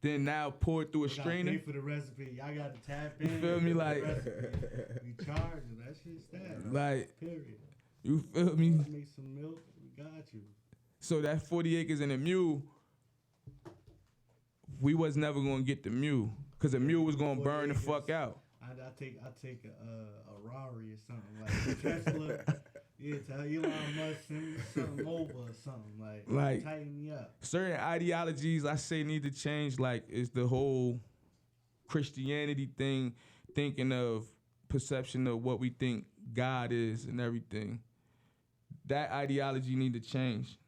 then now pour it through a strainer. Pay for the recipe. Y'all got to tap in. You feel me? Like, we charge you. That shit's that. Like, period. You feel me? Make some milk. We got you. So that 40 acres and a mule, we was never gonna get the mule, cause the mule was gonna burn the fuck out. I take a Rari or something like Tesla. Yeah, tell Elon Musk send me something over or something like tighten me up. Certain ideologies I say need to change. Like is the whole Christianity thing, thinking of perception of what we think God is and everything. That ideology need to change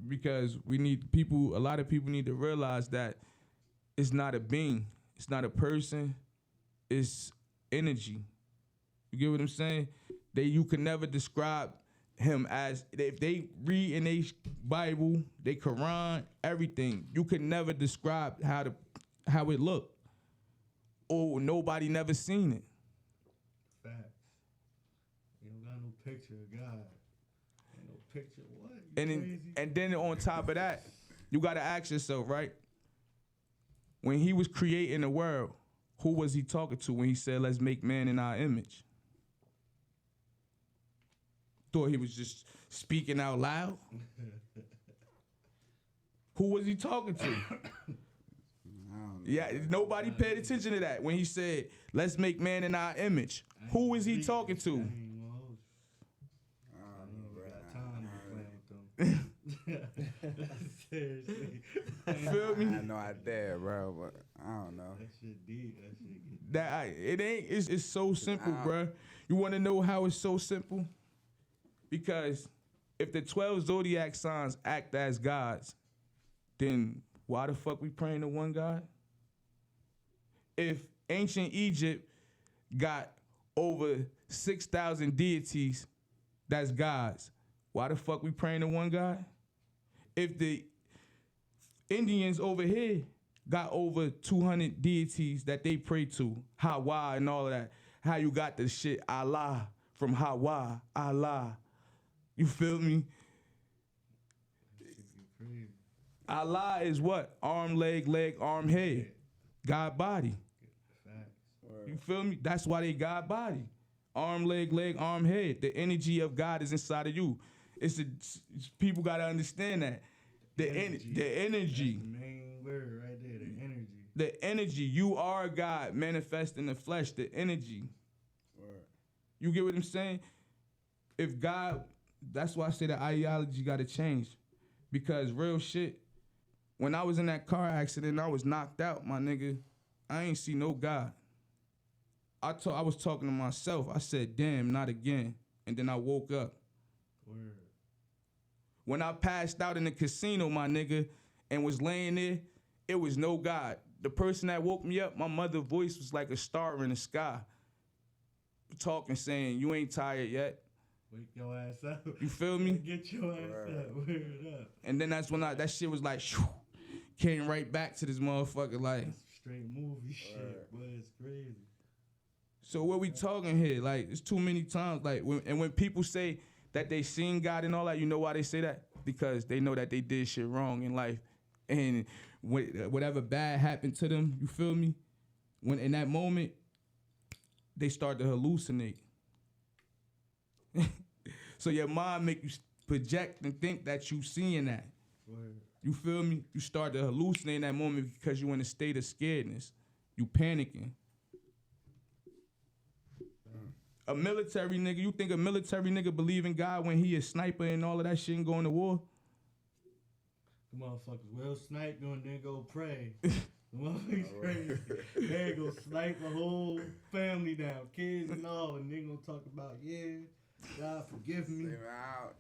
because we need people. A lot of people need to realize that it's not a being, it's not a person. It's energy. You get what I'm saying? You can never describe him as, if they read in their Bible, their Quran, everything, you can never describe how it looked. Or nobody never seen it. Facts. You don't got no picture of God. Ain't no picture of what? Crazy? And then on top of that, you gotta ask yourself, right? When he was creating the world, who was he talking to when he said, let's make man in our image? Thought he was just speaking out loud? Who was he talking to? Yeah, nobody paid attention to that when he said, let's make man in our image. Who was he talking to? Seriously. Feel me? I had no idea, bro, but I don't know. That shit deep. It's so simple, bro. You want to know how it's so simple? Because if the 12 zodiac signs act as gods, then why the fuck we praying to one God? If ancient Egypt got over 6,000 deities that's gods, why the fuck we praying to one God? If the Indians over here got over 200 deities that they pray to, Hawa and all of that, how you got the shit Allah from Hawa, Allah. You feel me? Allah is what? Arm, leg, arm, head. God body. You feel me? That's why they God body. Arm, leg, arm, head. The energy of God is inside of you. People gotta understand that. The energy. That's the main word right there, the energy. The energy. You are God manifest in the flesh, the energy. Word. You get what I'm saying? If God, that's why I say the ideology gotta change. Because real shit, when I was in that car accident, I was knocked out, my nigga. I ain't see no God. I was talking to myself. I said, damn, not again. And then I woke up. Word. When I passed out in the casino, my nigga, and was laying there, it was no God. The person that woke me up, my mother's voice was like a star in the sky, talking, saying, "You ain't tired yet." Wake your ass up. You feel me? Get your ass up. Wear it up. And then that's when that shit was like, shoo, came right back to this motherfucker. Like, That's straight movie shit, but it's crazy. so what we talking here? Like, it's too many times. Like, when people say that they seen God and all that, you know why they say that? Because they know that they did shit wrong in life, and whatever bad happened to them, you feel me? When in that moment, they start to hallucinate. So your mind make you project and think that you seeing that. Word. You feel me? You start to hallucinate in that moment because you in a state of scaredness. You panicking. A military nigga, you think a military nigga believe in God when he a sniper and all of that shit and going to war? The motherfuckers will snipe you and then go pray. The motherfuckers crazy. They go snipe the whole family down, kids and all, and they gonna talk about, God forgive me.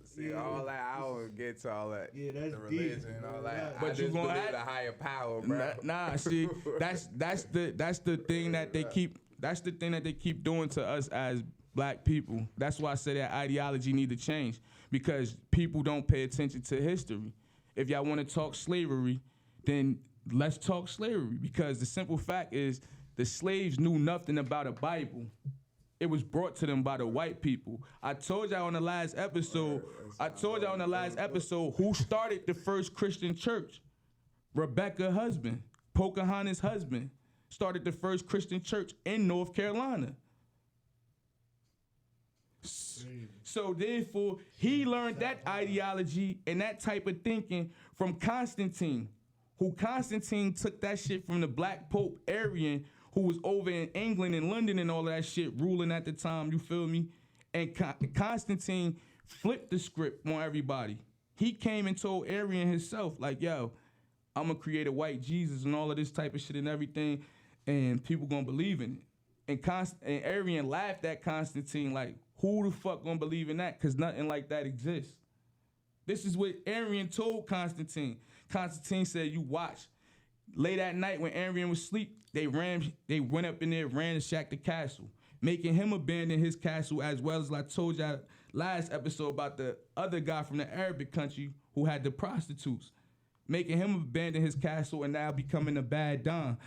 See, all that, I don't get to all that. Yeah, that's the religion deep. and all that. But I you just gonna believe have the higher power, bro. Nah, see, that's the thing that they keep. That's the thing that they keep doing to us as black people. That's why I say that ideology need to change, because people don't pay attention to history. If y'all want to talk slavery, then let's talk slavery, because the simple fact is the slaves knew nothing about a Bible. It was brought to them by the white people. I told y'all on the last episode who started the first Christian church. Rebecca's husband, Pocahontas' husband, started the first Christian church in North Carolina. So therefore, he learned that ideology and that type of thinking from Constantine, who Constantine took that shit from the Black Pope Arian, who was over in England and London and all of that shit, ruling at the time, you feel me? And Constantine flipped the script on everybody. He came and told Arian himself, like, yo, I'm gonna create a white Jesus and all of this type of shit and everything, and people gonna believe in it. And Arian laughed at Constantine, like, who the fuck gonna believe in that? Because nothing like that exists. This is what Arian told Constantine. Constantine said, you watch. Late at night when Arian was asleep, they went up in there, ransacked the castle, making him abandon his castle, as well as I told y'all last episode about the other guy from the Arabic country who had the prostitutes, making him abandon his castle and now becoming a bad don.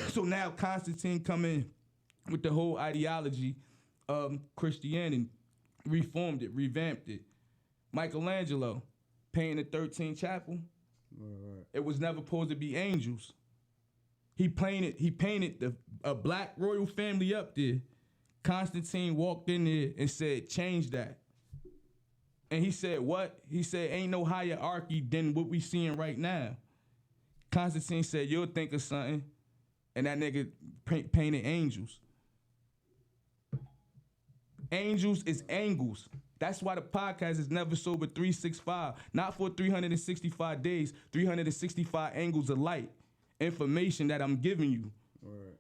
So now Constantine come in with the whole ideology of Christianity, reformed it, revamped it. Michelangelo painted the 13th chapel. Right. It was never supposed to be angels. He painted a black royal family up there. Constantine walked in there and said, change that. And he said, what? He said, ain't no hierarchy than what we seeing right now. Constantine said, you'll think of something. And that nigga painted angels. Angels is angles. That's why the podcast is Nevasoba365. Not for 365 days, 365 angles of light. Information that I'm giving you. Word.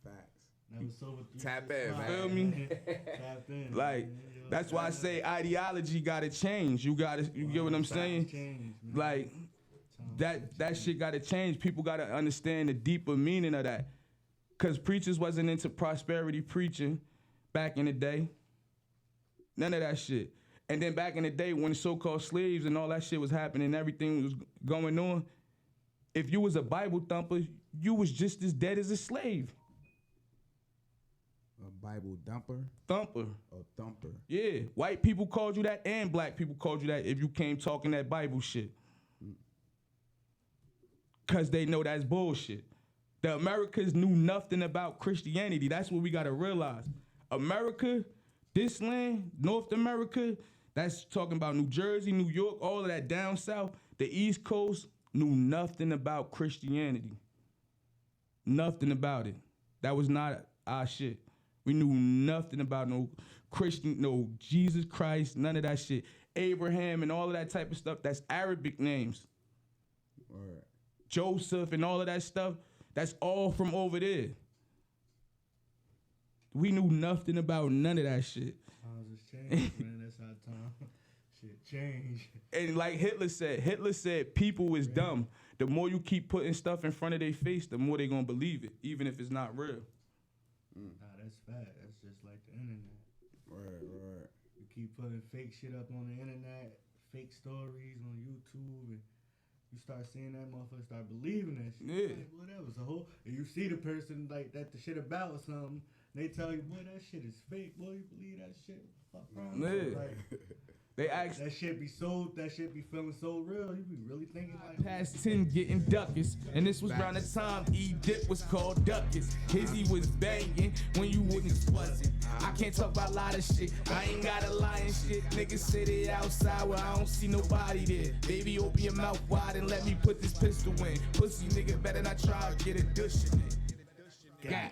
Facts. Nevasoba365. Tap in, man. Feel me? Tap in. Like, that's why I say ideology gotta change. You get what I'm saying? Change, Like, that shit gotta change. People gotta understand the deeper meaning of that. Cause preachers wasn't into prosperity preaching back in the day. None of that shit. And then back in the day when so-called slaves and all that shit was happening, everything was going on, if you was a Bible thumper, you was just as dead as a slave. A Bible dumper? Thumper. Or thumper. Yeah. White people called you that and black people called you that if you came talking that Bible shit. Cause they know that's bullshit. The Americans knew nothing about Christianity. That's what we gotta realize. America, this land, North America, that's talking about New Jersey, New York, all of that down south, the East Coast, knew nothing about Christianity. Nothing about it. That was not our shit. We knew nothing about no Christian, no Jesus Christ, none of that shit. Abraham and all of that type of stuff, that's Arabic names. Word. Joseph and all of that stuff, that's all from over there. We knew nothing about none of that shit. Times has changed, man. That's how time. Shit change. And like Hitler said people is dumb. The more you keep putting stuff in front of their face, the more they gonna believe it, even if it's not real. Nah, that's fact. That's just like the internet. Right. You keep putting fake shit up on the internet, fake stories on YouTube, and you start seeing that motherfucker start believing that shit. Yeah. Like, whatever. So and you see the person like that the shit about or something, they tell you, boy, that shit is fake. Boy, you believe that shit? Fuck wrong. Yeah. Like, They asked that shit be feeling so real. You be really thinking like past 10 getting duckets, and this was around the time E-Dip was called duckets. Hizzy was banging when you wouldn't wasn't. I can't talk about a lot of shit. I ain't got a lie and shit. Niggas say they outside where I don't see nobody there. Baby, open your mouth wide and let me put this pistol in. Pussy nigga better not try to get a dish in it. Gang.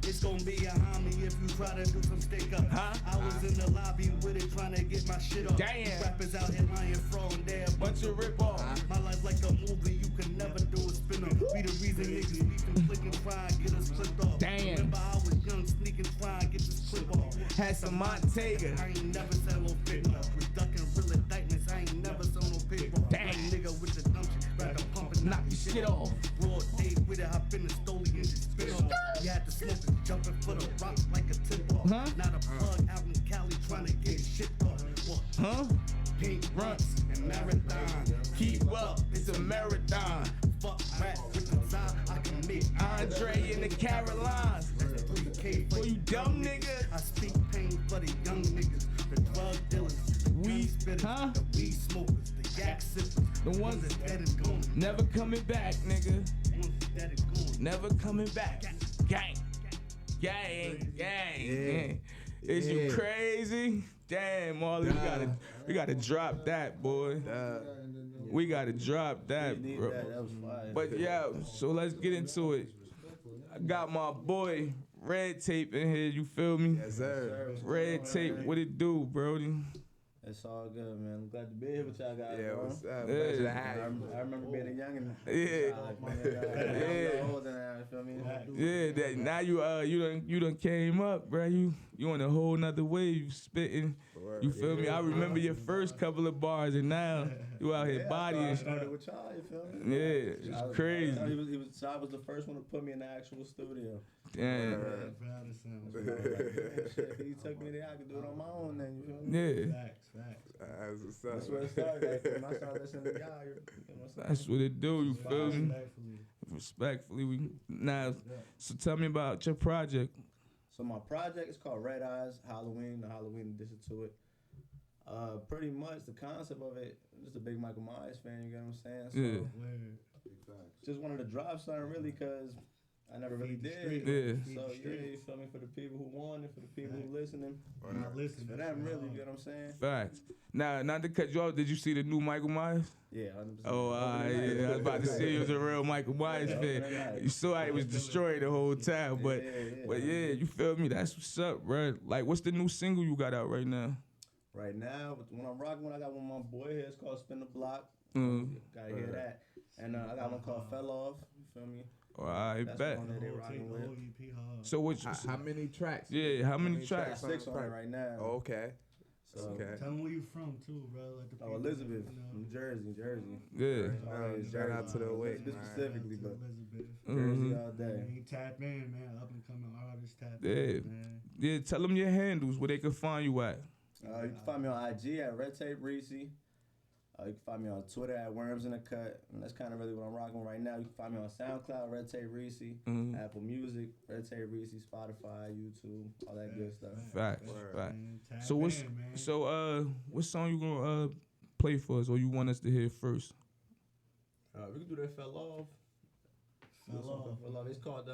It's gonna be a homie if you try to do some stick up. I was in the lobby with it trying to get my shit up. Damn. These rappers out here lying, throwing there. Bunch of rip off. My life like a movie, you can never do a spin up. Be the reason niggas beefing, clicking, trying get us clipped off. Damn. Remember I was young, sneaking, trying get this clip off. Had some Montega. I ain't never said no fit up. We ducking real indictments, I ain't never saw no paper. Damn. Nigga with the dump shit, grab the pump and Knock your shit off. Broad day with it, hop in the stoley and just spit off. You had to smoke it, jumping for the rock like a tip off. Not a plug out in Cali trying to get shit off. Pink runs and marathon. Keep up, it's a marathon. Fuck rap with the time I can make. Andre in the Carolines. That's 3K For you dumb nigga. I speak pain for the young niggas, the drug dealers, the weed spitters, the weed smokers, the yak sippers, The ones that dead and gone. never coming back, nigga. Ones that is gone. Never coming back. Gang. Is you crazy? Damn, Marley, we gotta drop that, boy. We gotta drop that, bro. That was fire. But yeah, so let's get into it. I got my boy Red Tape in here, you feel me? Yes, sir. Red Tape, what it do, Brody? It's all good, man. I'm glad to be here with y'all guys, Yeah, bro. what's up? Pleasure to have you. I remember being a youngin'. Yeah. I'm older now, you feel me? Yeah, that now you done came up, bro. You on a whole nother wave, you spitting. You feel me? I remember your first couple of bars, and now you out here bodying. I started with y'all, you feel me? Yeah, it's crazy. I was the first one to put me in the actual studio. Damn. Proud of sound. Shit, if he took me there, I could do it on my own then, you feel me? Yeah, Facts. That's what's up. That's where it started. Like, when I started listening to y'all, you know what I'm saying? that's what it do. You feel me? Respectfully. Respectfully, we now. So tell me about your project. So my project is called Red Eyes Halloween, the Halloween edition to it. Pretty much the concept of it, just a big Michael Myers fan, you get what I'm saying? So Yeah. just wanted to drop something really because I never really did. Yeah. So yeah, you feel me? For the people who want it, for the people who listening, Not listening. for them really, you get what I'm saying? Facts. Now, not to cut you off, did you see the new Michael Myers? Yeah, 100%. Oh, yeah. I was about to say you was a real Michael Myers fan. You saw how he was destroyed the whole time, but yeah, you feel me? That's what's up, bro. Like, what's the new single you got out right now? Right now, when I'm rocking one, I got one with my boy here. It's called Spin the Block. Mm. Gotta hear that. And I got one called Fell Off. You feel me? Oh, I That's bet. the one that they rocking with. EP hard. So what? How many tracks? Yeah, how many Got tracks? 6 on it right now. Oh, okay. So, Okay. Tell them where you from too, bro. Like the Oh, people, Elizabeth, you know. from Jersey. Yeah. Shout out to the way. Specifically, but Elizabeth. Jersey all day. Man, you tap in, man. Up and coming artists tap Yeah. in, man. Yeah, tell them your handles, where they can find you at. You can find me on IG at redtape365. You can find me on Twitter at Worms in the Cut. And that's kind of really what I'm rocking right now. You can find me on SoundCloud, redtape365, Apple Music, redtape365, Spotify, YouTube, all that good stuff. Facts. Facts. Man, tap So what's in, man. what song you gonna play for us, or you want us to hear first? We can do that Fell Off. Fell Off. It's called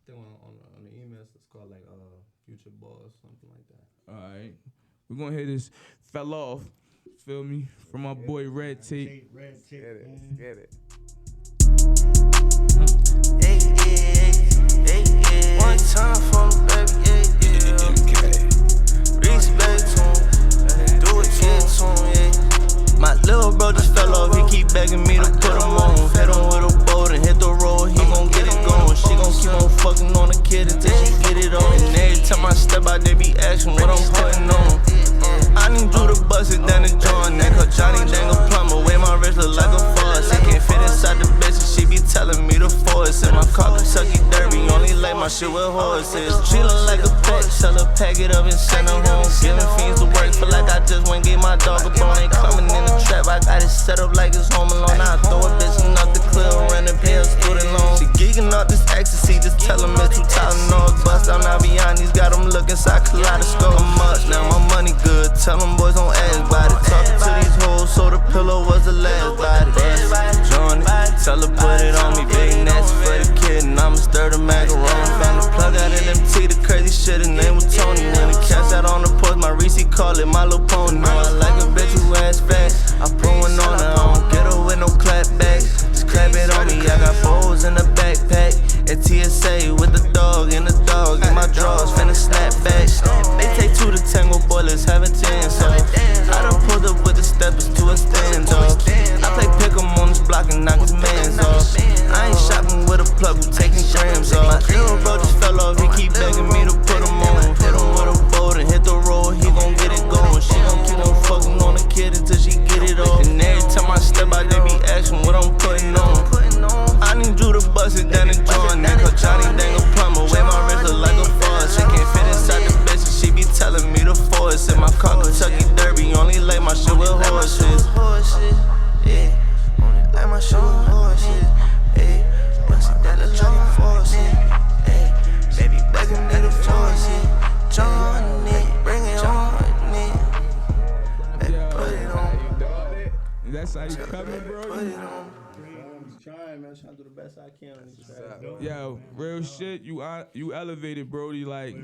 thing on the emails. It's called like Future Boss, something like that. All right, we're gonna hear this Fell Off. Feel me? From my boy Red Tape. Red Tape, Get it. man. Get it. One time for me, baby, respect to him, do it to him, yeah. My little bro just fell off, he keep begging me to put him on. Head on with a boat and hit the road, he gon' get it going. She gon' keep on fucking on the kid until she get it on. And every time I step out, they be asking what I'm putting on. I need you to bust it down the joint. force. In my car, Kentucky Derby, only like my shit with horses. Treat her like a pet, sell her, pack it up and send her home. Giving fiends to work, feel like I just went get my dog a bone. Ain't coming in the trap, I got it set up like it's home alone. I throw a bitch enough to clear her and pay her student loan. She geeking off this ecstasy, just tell him it's 2,000 dollars. Bust out Naviani's, got them looking inside kaleidoscope. I'm much, now my money good, tell them boys don't ask about it. Talking to these hoes, so the pillow was the last body. Join it, tell her put it on me, big nasty for the kid, and I'ma stir the macaroni. Found the plug out in MT, the crazy shit, his name was Tony. When the cash out on the post, my Reese call it my little pony. Know I like a bitch who ass fast, I put one on her, I don't get her with no clap back. Just clap it on me, I got bowls in the backpack. At TSA with the dog and the dog in my drawers, finna snap back. They take 2 to tango, boy, let's have a chance. So I done pulled up with the steppers to a standoff. I play pick 'em on this block and knock his mans off. I ain't shopping with a plug who taking grams off. My little bro just fell off, he keep begging me to put him on. Hit him with a boat and hit the road, he gon' get it going. She gon' keep on fucking on the kid until she get it off. And every time I step out, they be asking what I'm putting on. I need you to bust it down and join that, cause Johnny dang a plumber. Wear my wrist look like a force. She can't fit inside the bitch and she be telling me to force. In my car, Kentucky Derby, only like my shit with horses. Yeah, only like my shit with horses. Yeah, bust it down the joint force it. Yeah, baby begging me to force it. Join it, bring it on it. Baby, put it on. That's how you coming, bro? Put it on. Trying, man. Trying to do the best I can on these tracks. Yo, real shit. You elevated, Brody. Like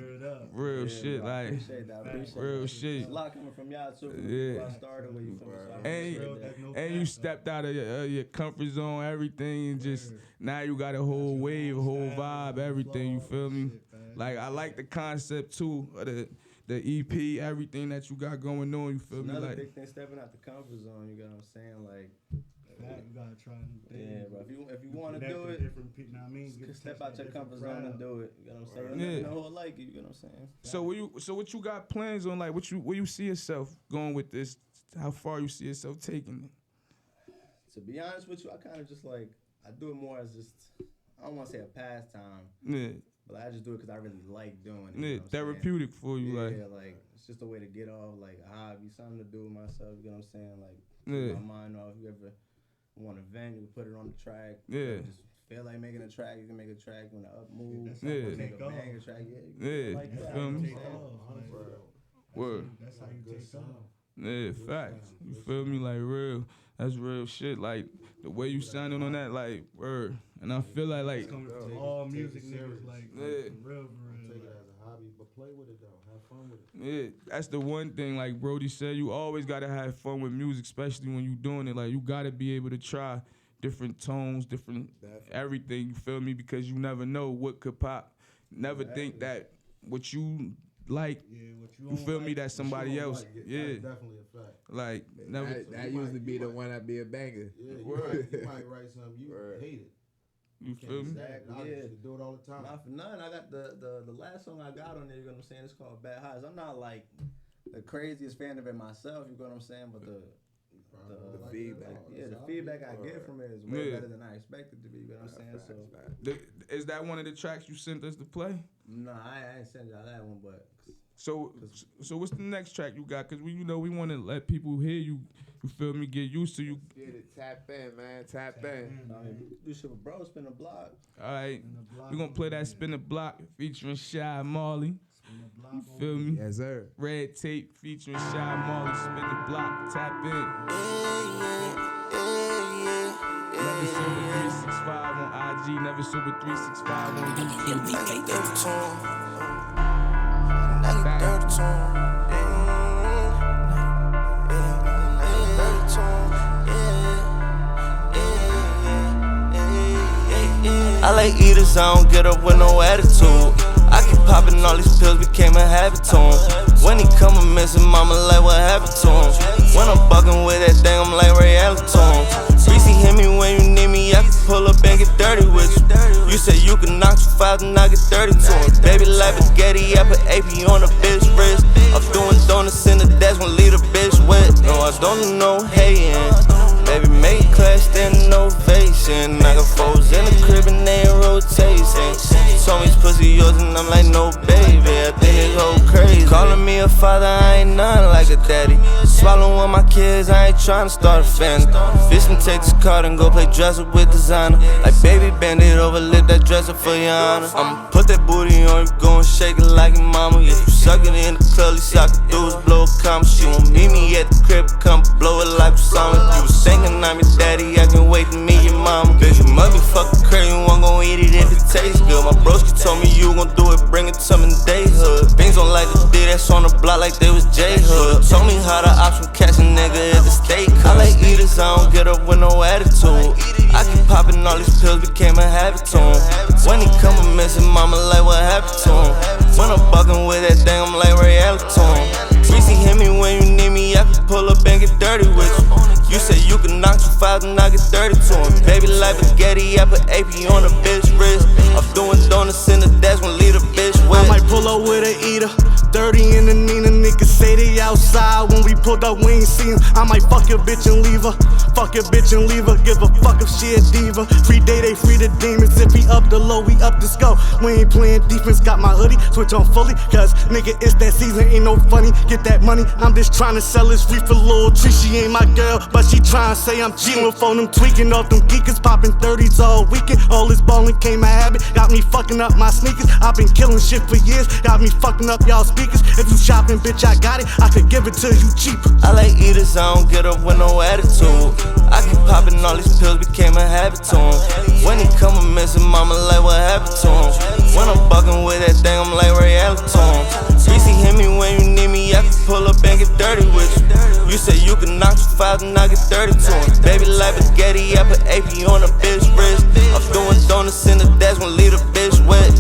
real shit. Bro, I like appreciate that. I appreciate real that. shit. It's a lot coming from y'all too. Yeah. Where I started, where you feel me? So I appreciate that. And you stepped out of your comfort zone, everything, and just now you got a whole wave, a whole vibe, everything. You feel me? Like I like the concept too of the EP, everything that you got going on. You feel me? Another Like big thing, stepping out the comfort zone. You get what I'm saying? Like. You gotta try new things. Yeah, bro. If you want to do it, different people. I mean, step out your comfort zone and do it. You know what I'm saying? Yeah. You know who like you. You know what I'm saying? So what you got plans on? Like where you see yourself going with this? How far you see yourself taking it? To be honest with you, I kind of just like I do it more as just I don't want to say a pastime. Yeah. But I just do it because I really like doing it. Yeah, You know what I'm therapeutic for you, saying? like. like it's just a way to get off, like a hobby, something to do with myself. You know what I'm saying? Like Yeah. take my mind off. If you ever want a vent, you put it on the track. Yeah. Just feel like making a track, you can make a track. You want to up move, Yeah. make a banger track. Yeah, like you that. feel me? Word. That's how you take off. Yeah, facts. You feel me? Like real. That's real shit. Like the way you sounding on that, like word. And I feel like All music niggas like Yeah. for real. Take it as a hobby, but play with it though. Have fun with it. yeah, that's the one thing. Like Brody said, you always gotta have fun with music, especially when you doing it. Like you gotta be able to try different tones, different everything. You feel me? Because you never know what could pop. Never think that what you like. Yeah, what You feel me? That somebody else. Like it. Yeah. That's definitely a fact. Like never. That usually be the one that be a banger. Yeah, you might write something you hate it. You feel me? I used to do it all the time. Not for none. I got the last song I got on there. You know what I'm saying? It's called Bad Highs. I'm not like the craziest fan of it myself. You know what I'm saying? But the feedback. Yeah, the feedback I get from it is way better than I expected to be. You know what I'm saying? So Is that one of the tracks you sent us to play? no, I ain't send y'all that one, but So what's the next track you got? Cause we want to let people hear you. You feel me? Get used to you. Get it, tap in, man, tap in. do shit with bro, spin a block. All right, we gonna play that Spin the Block featuring Shy Marley. You feel me? Yes, sir. Red Tape featuring Shy Marley. Spin the Block. Tap in. Nevasoba365 on IG. Nevasoba365 on YouTube. I like eaters, I don't get up with no attitude. I keep popping all these pills, became a habit to him. When he coming missing, mama like what happened to him. When I'm bucking with that thing, I'm like reality to him. Reese hit me when you need me, I can pull up and get dirty with you. You say you can knock 2 5 and I get 30 to him. Baby like spaghetti, I put AP on a bitch wrist. I'm doing donuts in the desk, gon' leave a bitch wet. No, I don't do no hating. Baby, make class, then innovation. I got foes in the crib and they ain't yours, and I'm like, no, baby. I think this whole crazy. Calling me a father, I ain't nothing like a daddy. Swallowing my kids, I ain't tryna start a family. Bitch can take this card and go play dress up with designer. Like baby, bend it over, lift that dresser for your honor. I'ma put that booty on you, go and shake it like your mama. If you suck it in the club, least I can do is blow a comma. She won't meet me at the crib, come blow it like Osama. You was thinking I'm your daddy, I can wait to meet your mama. Bitch, you must be fucking crazy, you won't gon' eat it if it tastes good. My broski told me you gon' do it, bring it to me in day hood. Things don't like to do that's on the block like they was J Hood. Told me how the ops from catch a nigga at the steak. I like eaters, I don't get up with no attitude. I keep popping all these pills, became a habit to him. When he come a missing, mama like what happened to him. When I'm bucking with that thing, I'm like reality to him. Greasy hit me when you need me, I can pull up and get dirty with you. You say you can knock 2 5 and I get 30 to him. Baby like spaghetti, I put AP on a bitch wrist. I'm doing donuts in the desk when lead a bitch wet. I might pull up with a eater, 30 in the Nina, niggas say they outside. When we pulled up, we ain't seen 'em. I might fuck your bitch and leave her, fuck your bitch and leave her. Give a fuck if she a diva. Free day, they free the demons. If we up the low, we up the scope. We ain't playing defense, got my hoodie, switch on fully. Cause nigga, it's that season, ain't no funny. Get that money, I'm just trying to sell this free for little tree. She ain't my girl, but she tryna say I'm cheating. With phone, them tweaking off them geekers, popping 30s all weekend. All this ballin' came a habit, got me fucking up my sneakers. I've been killing shit for years, got me fucking up y'all speakers. If you shopping, bitch, I got it, I could give it to you cheap. I like eaters, I don't get up with no attitude. I keep popping all these pills, became a habit to him. When he come a missing, mama like what happened to him. When I'm bucking with that thing, I'm like reality to him. Greasy hit me when you need me, I can pull up and get dirty with you. You say you can knock 2 5 and I get 30 to him. Baby like spaghetti, I put AP on a bitch wrist. I'm doing donuts in the desk when lead a bitch wet.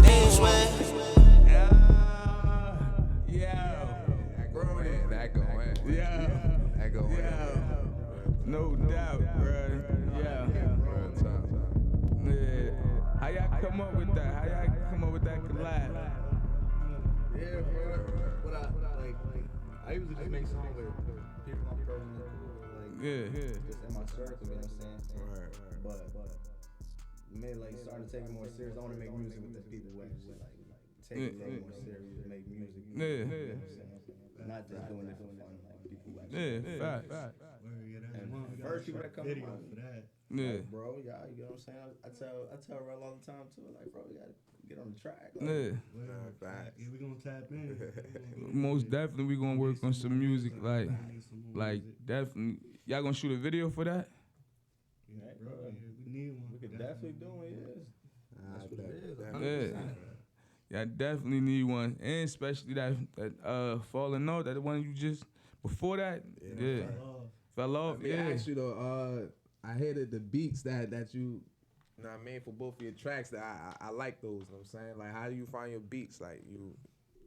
No doubt, bruh. Yeah. How y'all come up with that? How y'all come up with that collab? Yeah, bro. I usually just make songs with people I'm personally cool, just in my circle, you know what I'm saying? But starting to take it more serious. I want to make music with the people who actually take it a little more serious and make music. You know what I'm saying? Not just doing it for fun, like people who actually. Fact. And first people that come to mind, like, bro, y'all, you know what I'm saying? I tell Rel all the time too, like, bro, you gotta get on the track. Like, Yeah, we gonna tap in. Most definitely, we gonna work on some music, like definitely. Y'all gonna shoot a video for that? Yeah, bro, we need one. we could definitely do it. That's what it is. Yeah, I definitely need one, and especially that Falling Off, that one you just before that, fell off. Let me ask you though, I hated the beats that you know what I mean, for both of your tracks. That I like those. You know what I'm saying, like, how do you find your beats? Like,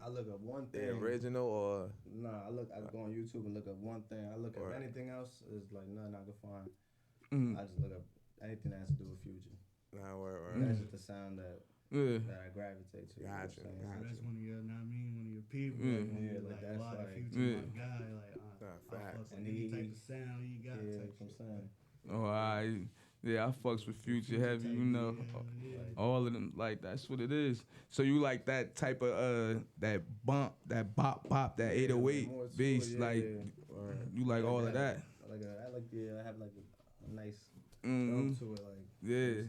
I look up one thing. The original or Nah, I go on YouTube and look up one thing. I look up anything else is like nothing I can find. I just look up anything that has to do with Future. That's just the sound that I gravitate to. So Gotcha. that's one of your, know what I mean, one of your people. Like that's like Future, my guy. Like, and any type of sound he got. I'm saying. Oh, I fucks with Future heavy, you know. All of them, like, that's what it is. So you like that type of that bump, that bop, that 808 bass, like you like all of that. I have like a nice drum to it, like. Yeah.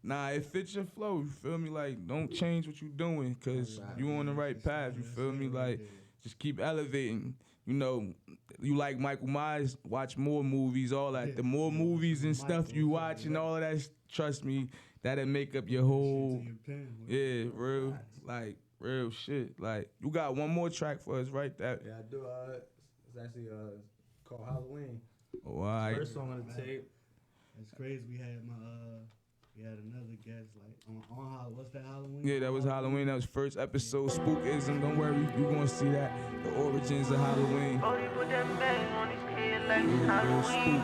Nah, it fits your flow, you feel me? Like, don't change what you doing, cause you on the right path, you feel me? Like, just keep elevating. You know, you like Michael Myers, watch more movies, all that. The more movies and stuff you watch and all of that, trust me, that'll make up your whole, real shit. Like, you got one more track for us, right? Yeah, I do. It's actually called Halloween. Oh, all right. First song on the tape. It's crazy. We had another guest, like, on what's that, Halloween? Yeah, that was Halloween. That was first episode, Spookism. Don't worry, you gonna see that. The origins of Halloween. Oh, you put that bang on his head like it's Halloween.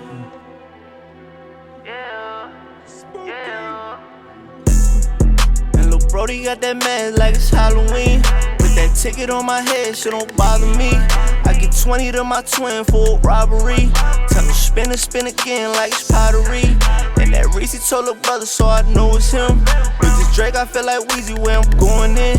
Yeah. And Lil' Brody got that mask like it's Halloween. With that ticket on my head, shit don't bother me. I get 20 to my twin for a robbery. Tell him spin again like it's pottery. And that Reese told her brother, so I know it's him. We just this Drake, I feel like Weezy where I'm going in.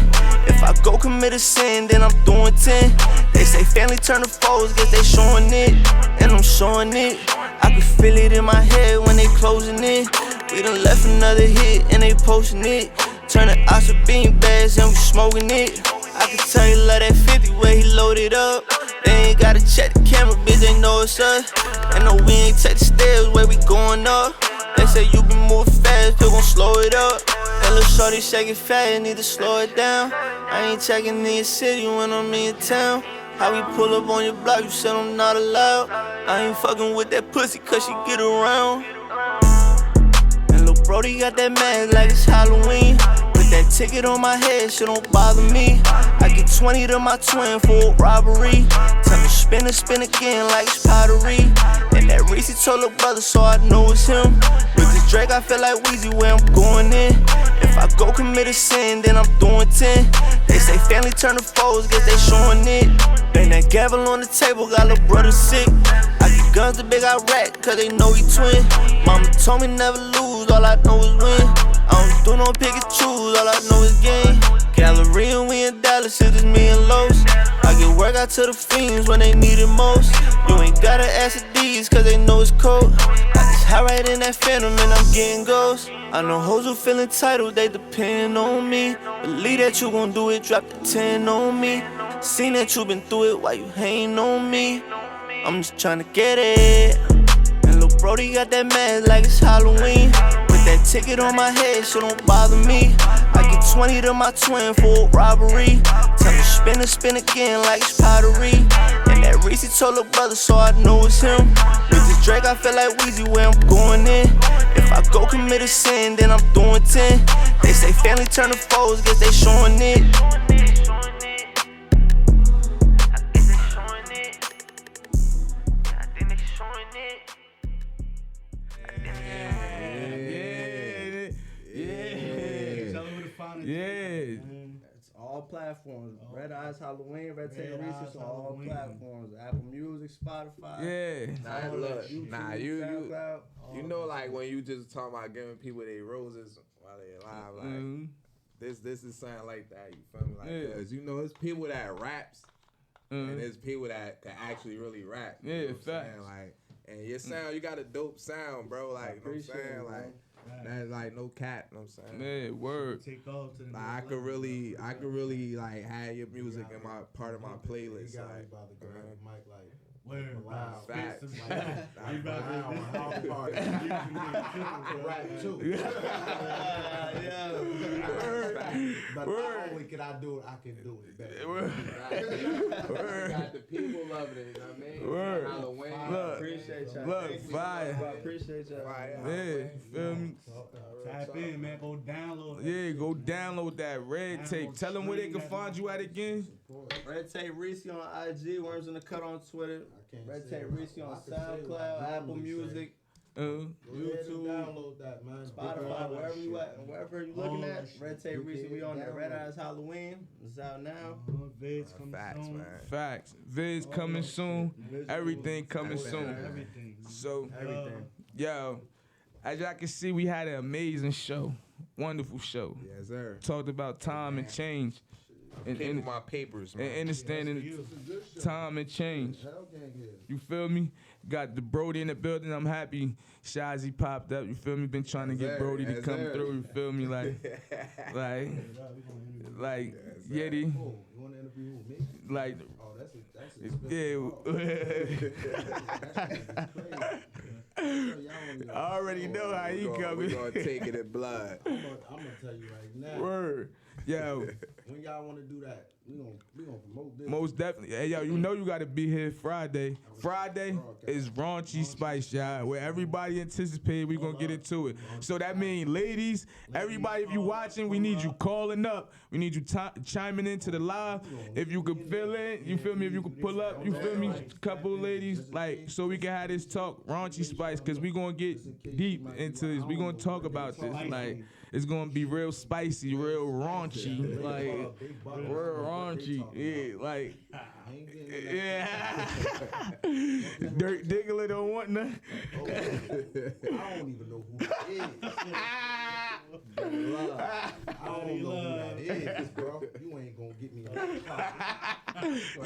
If I go commit a sin, then I'm doing 10. They say family turn to foes, guess they showing it, and I'm showing it. I can feel it in my head when they closing it. We done left another hit and they posting it. Turning out to bean bags and we smoking it. I can tell you love that 50 where he loaded up. They ain't gotta check the camera, bitch, they know it's us. And no, we ain't take the stairs where we going up. They say you been moving fast, feel gon' slow it up. And little shorty shaking fast, need to slow it down. I ain't checking in your city when I'm in town. How we pull up on your block, you said I'm not allowed. I ain't fucking with that pussy cause she get around. And lil' Brody got that mask like it's Halloween. Put that ticket on my head, shit don't bother me. I get 20 to my twin for a robbery. Tell me spin and spin again like it's pottery. And that Reese told her brother so I know it's him. With this Drake I feel like Weezy where I'm going in. If I go commit a sin then I'm doing 10. They say family turn to foes, guess they showing it. Bang that gavel on the table, got lil' brother sick. I get guns to big I rack, cause they know he twin. Mama told me never lose, all I know is win. I don't do no pick and choose, all I know is game. Galleria, we in Dallas, it is me and Los. I get work out to the fiends when they need it most. You ain't gotta ask the D's, cause they know it's cold. I just hide right in that phantom and I'm getting ghosts. I know hoes who feel entitled, they depend on me. Believe that you gon' do it, drop the 10 on me. Seen that you been through it, why you hating on me? I'm just tryna get it. And lil' Brody got that mask like it's Halloween. Put that ticket on my head, shit don't bother me. I get 20 to my twin for a robbery. Tell me spin and spin again like it's pottery. And that Reese told her brother so I know it's him. With this Drake I feel like Weezy where I'm going in. If I go commit a sin then I'm doing 10. They say family turn to foes, guess they showing it. Yeah. It's all platforms. Red Eyes Halloween, Red Tape Research on all platforms. Apple Music, Spotify. Yeah. Nah, look, YouTube, nah, SoundCloud, you know, like when you just talking about giving people their roses while they alive, like this is something like that. You feel me? Like, cause you know, it's people that raps and there's people that can actually really rap. You know what I'm saying? Like, and your sound, you got a dope sound, bro. Like, you know what I'm saying? Like. That's like no cap, you know what I'm saying? Man, word. Take off to the like, I could really like have your music in my part of my playlist. You got like, about to go to the mic like word. wow. Facts. Rap too. But not only can I do it, I can do it better. Got the people loving it, you know what I mean? Word. Halloween. Look, Appreciate y'all. look, fire. I appreciate y'all. Yeah, feel me? Tap in, man. Go download. Yeah, go download that red tape. Tell them where they can find you at again. Red Tape Reese on IG, Worms in the Cut on Twitter. Red Tape Reese on SoundCloud, Apple Music, YouTube, download that, man. Spotify, wherever you at, wherever you looking at. Red Tape Reese, we on there. Red Eyes Halloween, it's out now. Vids coming Facts, soon. man. Facts. Vids coming soon. Everything coming soon. Everything. So, Everything. yo, as y'all can see, we had an amazing show. Wonderful show. Yes, sir. Talked about time and change. Keeping my papers, man. And understanding time and change. Hell gang here. You feel me? Got the Brody in the building. I'm happy Shazzy popped up. You feel me? Been trying to get Brody to come through. You feel me? Like Yeti. Oh, you want to interview who, me? Like, Oh, that's I already know how he We're coming. gonna take it in blood. I'm gonna tell you right now. Word. Yo, When y'all want to do that, we gonna promote this. most definitely. Hey, yo, you know you got to be here Friday. Friday is Raunchy Spice, y'all, where everybody anticipated we going to get into it. So that means, ladies, everybody, if you watching, we need you calling up. We need you chiming into the live. If you could fill in, you feel me? If you could pull up, you feel me? Couple of ladies, like, so we can have this talk, Raunchy Spice, because we going to get deep into this. We going to talk about this. Like, it's going to be real spicy, real raunchy. Like, real raunchy. Yeah, like, yeah. Dirk Diggler don't want nothing. I don't even know who it is. don't know who that is, bro. You ain't gonna get me.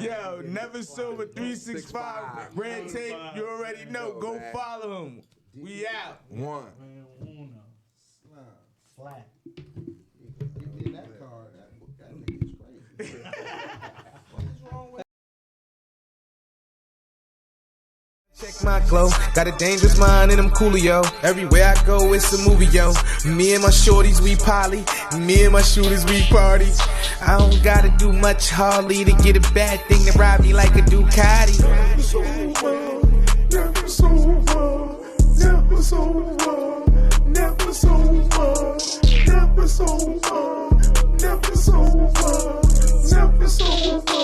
Yo, Nevasoba365, red tape. You already know. Go follow him. We out. One. Flat. Give me that card. That nigga's crazy. What is wrong with? Check my clothes, got a dangerous mind and I'm coolio. Everywhere I go, it's a movie, yo. Me and my shorties, we poly. Me and my shooters, we party. I don't gotta do much hardly to get a bad thing to ride me like a Ducati. Never sober.